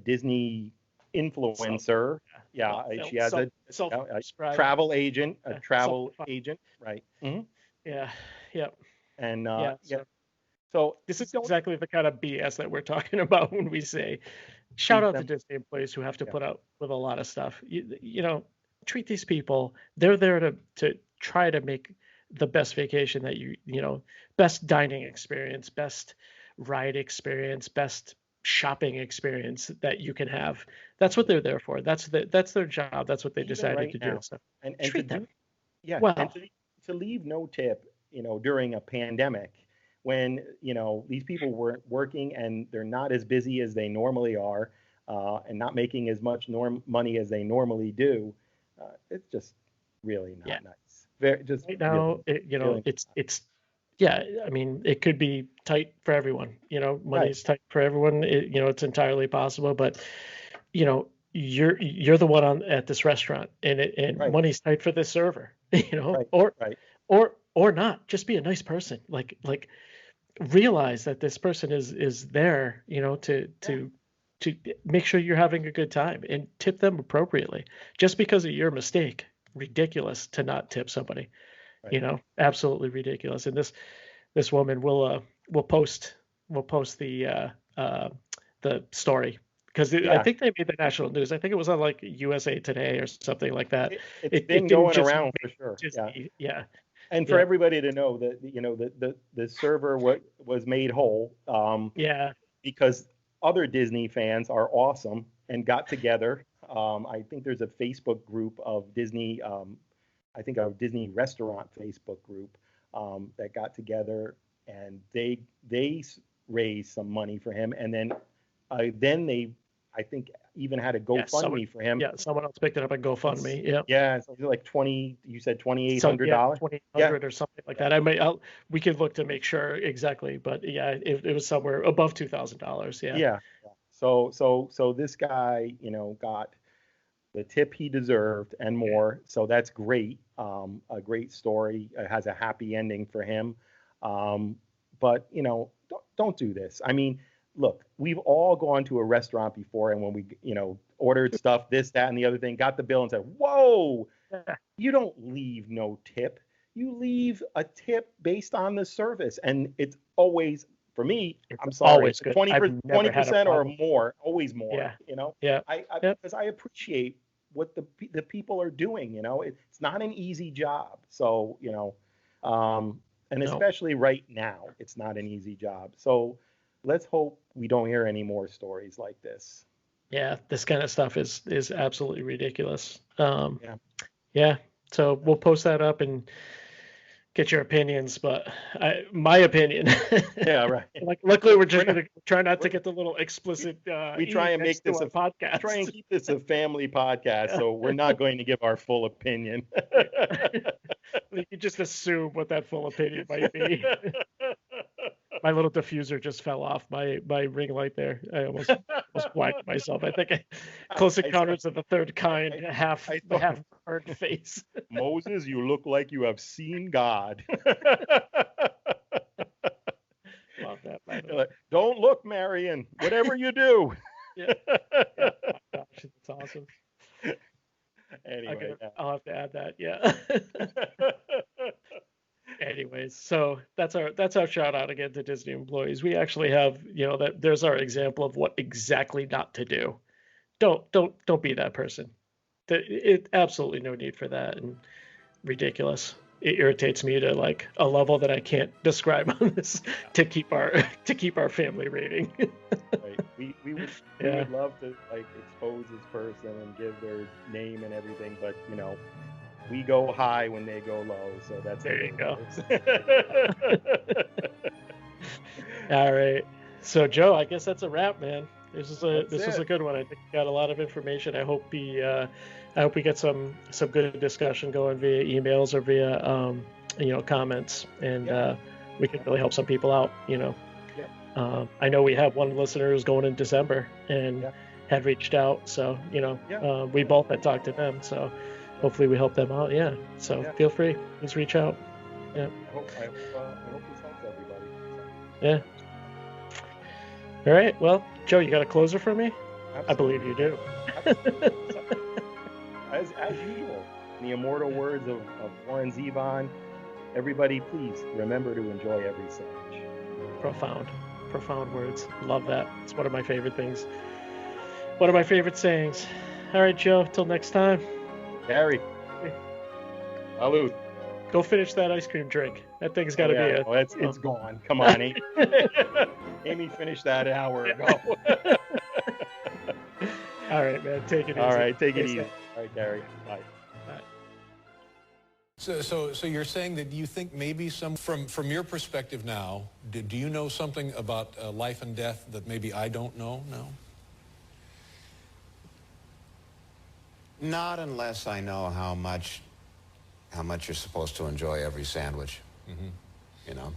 Disney influencer. Yeah, she has a travel agent, right? Mm-hmm. Yeah. Yep. And Yeah. yeah. So this is exactly the kind of BS that we're talking about when we say, shout out to Disney employees who have to put up with a lot of stuff. You know, treat these people. They're there to try to make the best vacation that you know, best dining experience, best ride experience, best shopping experience that you can have. That's what they're there for. That's their job. That's what they decided to do. So and treat them. Yeah. Well, and to leave no tip, you know, during a pandemic, when, you know, these people weren't working and they're not as busy as they normally are, and not making as much money as they normally do, it's just really not nice. Very just right now, really, you know, it's yeah. I mean, it could be tight for everyone. You know, money's tight for everyone. You know, it's entirely possible, but you know, you're the one at this restaurant, and money's tight for this server. You know, or not. Just be a nice person. Like realize that this person is there, you know, to make sure you're having a good time, and tip them appropriately. Just because of your mistake, ridiculous to not tip somebody. You know, absolutely ridiculous. And this woman will post the story, because I think they made the national news. I think it was on like USA Today or something like that. It's been going around for sure. Yeah. And for everybody to know that, you know, the server was made whole, because other Disney fans are awesome and got together. I think there's a Facebook group of Disney, I think a Disney restaurant Facebook group, that got together, and they raised some money for him, and then they, I think, even had a GoFundMe for him. Yeah, someone else picked it up at GoFundMe. Yeah. Yeah, so like you said $2,800. $2,800 or something like that. We could look to make sure exactly, but yeah, it was somewhere above $2,000. Yeah. Yeah. So this guy, you know, got the tip he deserved and more. So that's great. A great story. It has a happy ending for him. But you know, don't do this. I mean, look, we've all gone to a restaurant before, and when we, you know, ordered stuff, this, that, and the other thing, got the bill and said, whoa, you don't leave no tip. You leave a tip based on the service. And it's always, for me, I'm sorry, 20% or more, always more, you know? Yeah. Because I appreciate what the people are doing, you know? It's not an easy job. So, you know, and especially right now, it's not an easy job. So let's hope we don't hear any more stories like this. Yeah, this kind of stuff is absolutely ridiculous. Yeah. So we'll post that up and get your opinions, but my opinion. Yeah, right. Like, luckily, we're just gonna try not to get the little explicit. We try and make this a podcast. Try and keep this a family podcast, so we're not going to give our full opinion. You can just assume what that full opinion might be. My little diffuser just fell off my ring light there. I almost whacked myself. I think Close Encounters of the Third Kind, half burned face. Moses, you look like you have seen God. Love that. Like, don't look, Marion. Whatever you do. Yeah. Oh, gosh, that's awesome. Anyway, I'll have to add that. Yeah. Anyways, so that's our shout out again to Disney employees. We actually have, you know, that there's our example of what exactly not to do. Don't be that person. It absolutely no need for that, and ridiculous. it irritates me to like a level that I can't describe on this to keep our family rating. Right. We would love to like expose this person and give their name and everything, but you know, we go high when they go low, so that's there you go. All right. So Joe, I guess that's a wrap, man. This was a good one. I think we got a lot of information. I hope we get some good discussion going via emails or via comments, and we can really help some people out. I know we have one listener who's going in December and had reached out, so we both had talked to them, so hopefully we help them out. So feel free, please reach out. I hope this helps everybody. Yeah. All right. Well, Joe, you got a closer for me? Absolutely. I believe you do. As usual, in the immortal words of Warren Zevon, everybody please remember to enjoy every sandwich. Profound words. Love that. It's one of my favorite things. One of my favorite sayings. All right, Joe, till next time. Harry. Salud. Go finish that ice cream drink. That thing's got to be it. Oh, it's gone. Come on, Amy. Amy finished that an hour ago. All right, man. Take it easy. All right, take it easy. All right, Gary. Bye. So you're saying that you think maybe from your perspective now, do you know something about life and death that maybe I don't know now? Not unless I know how much you're supposed to enjoy every sandwich. You know.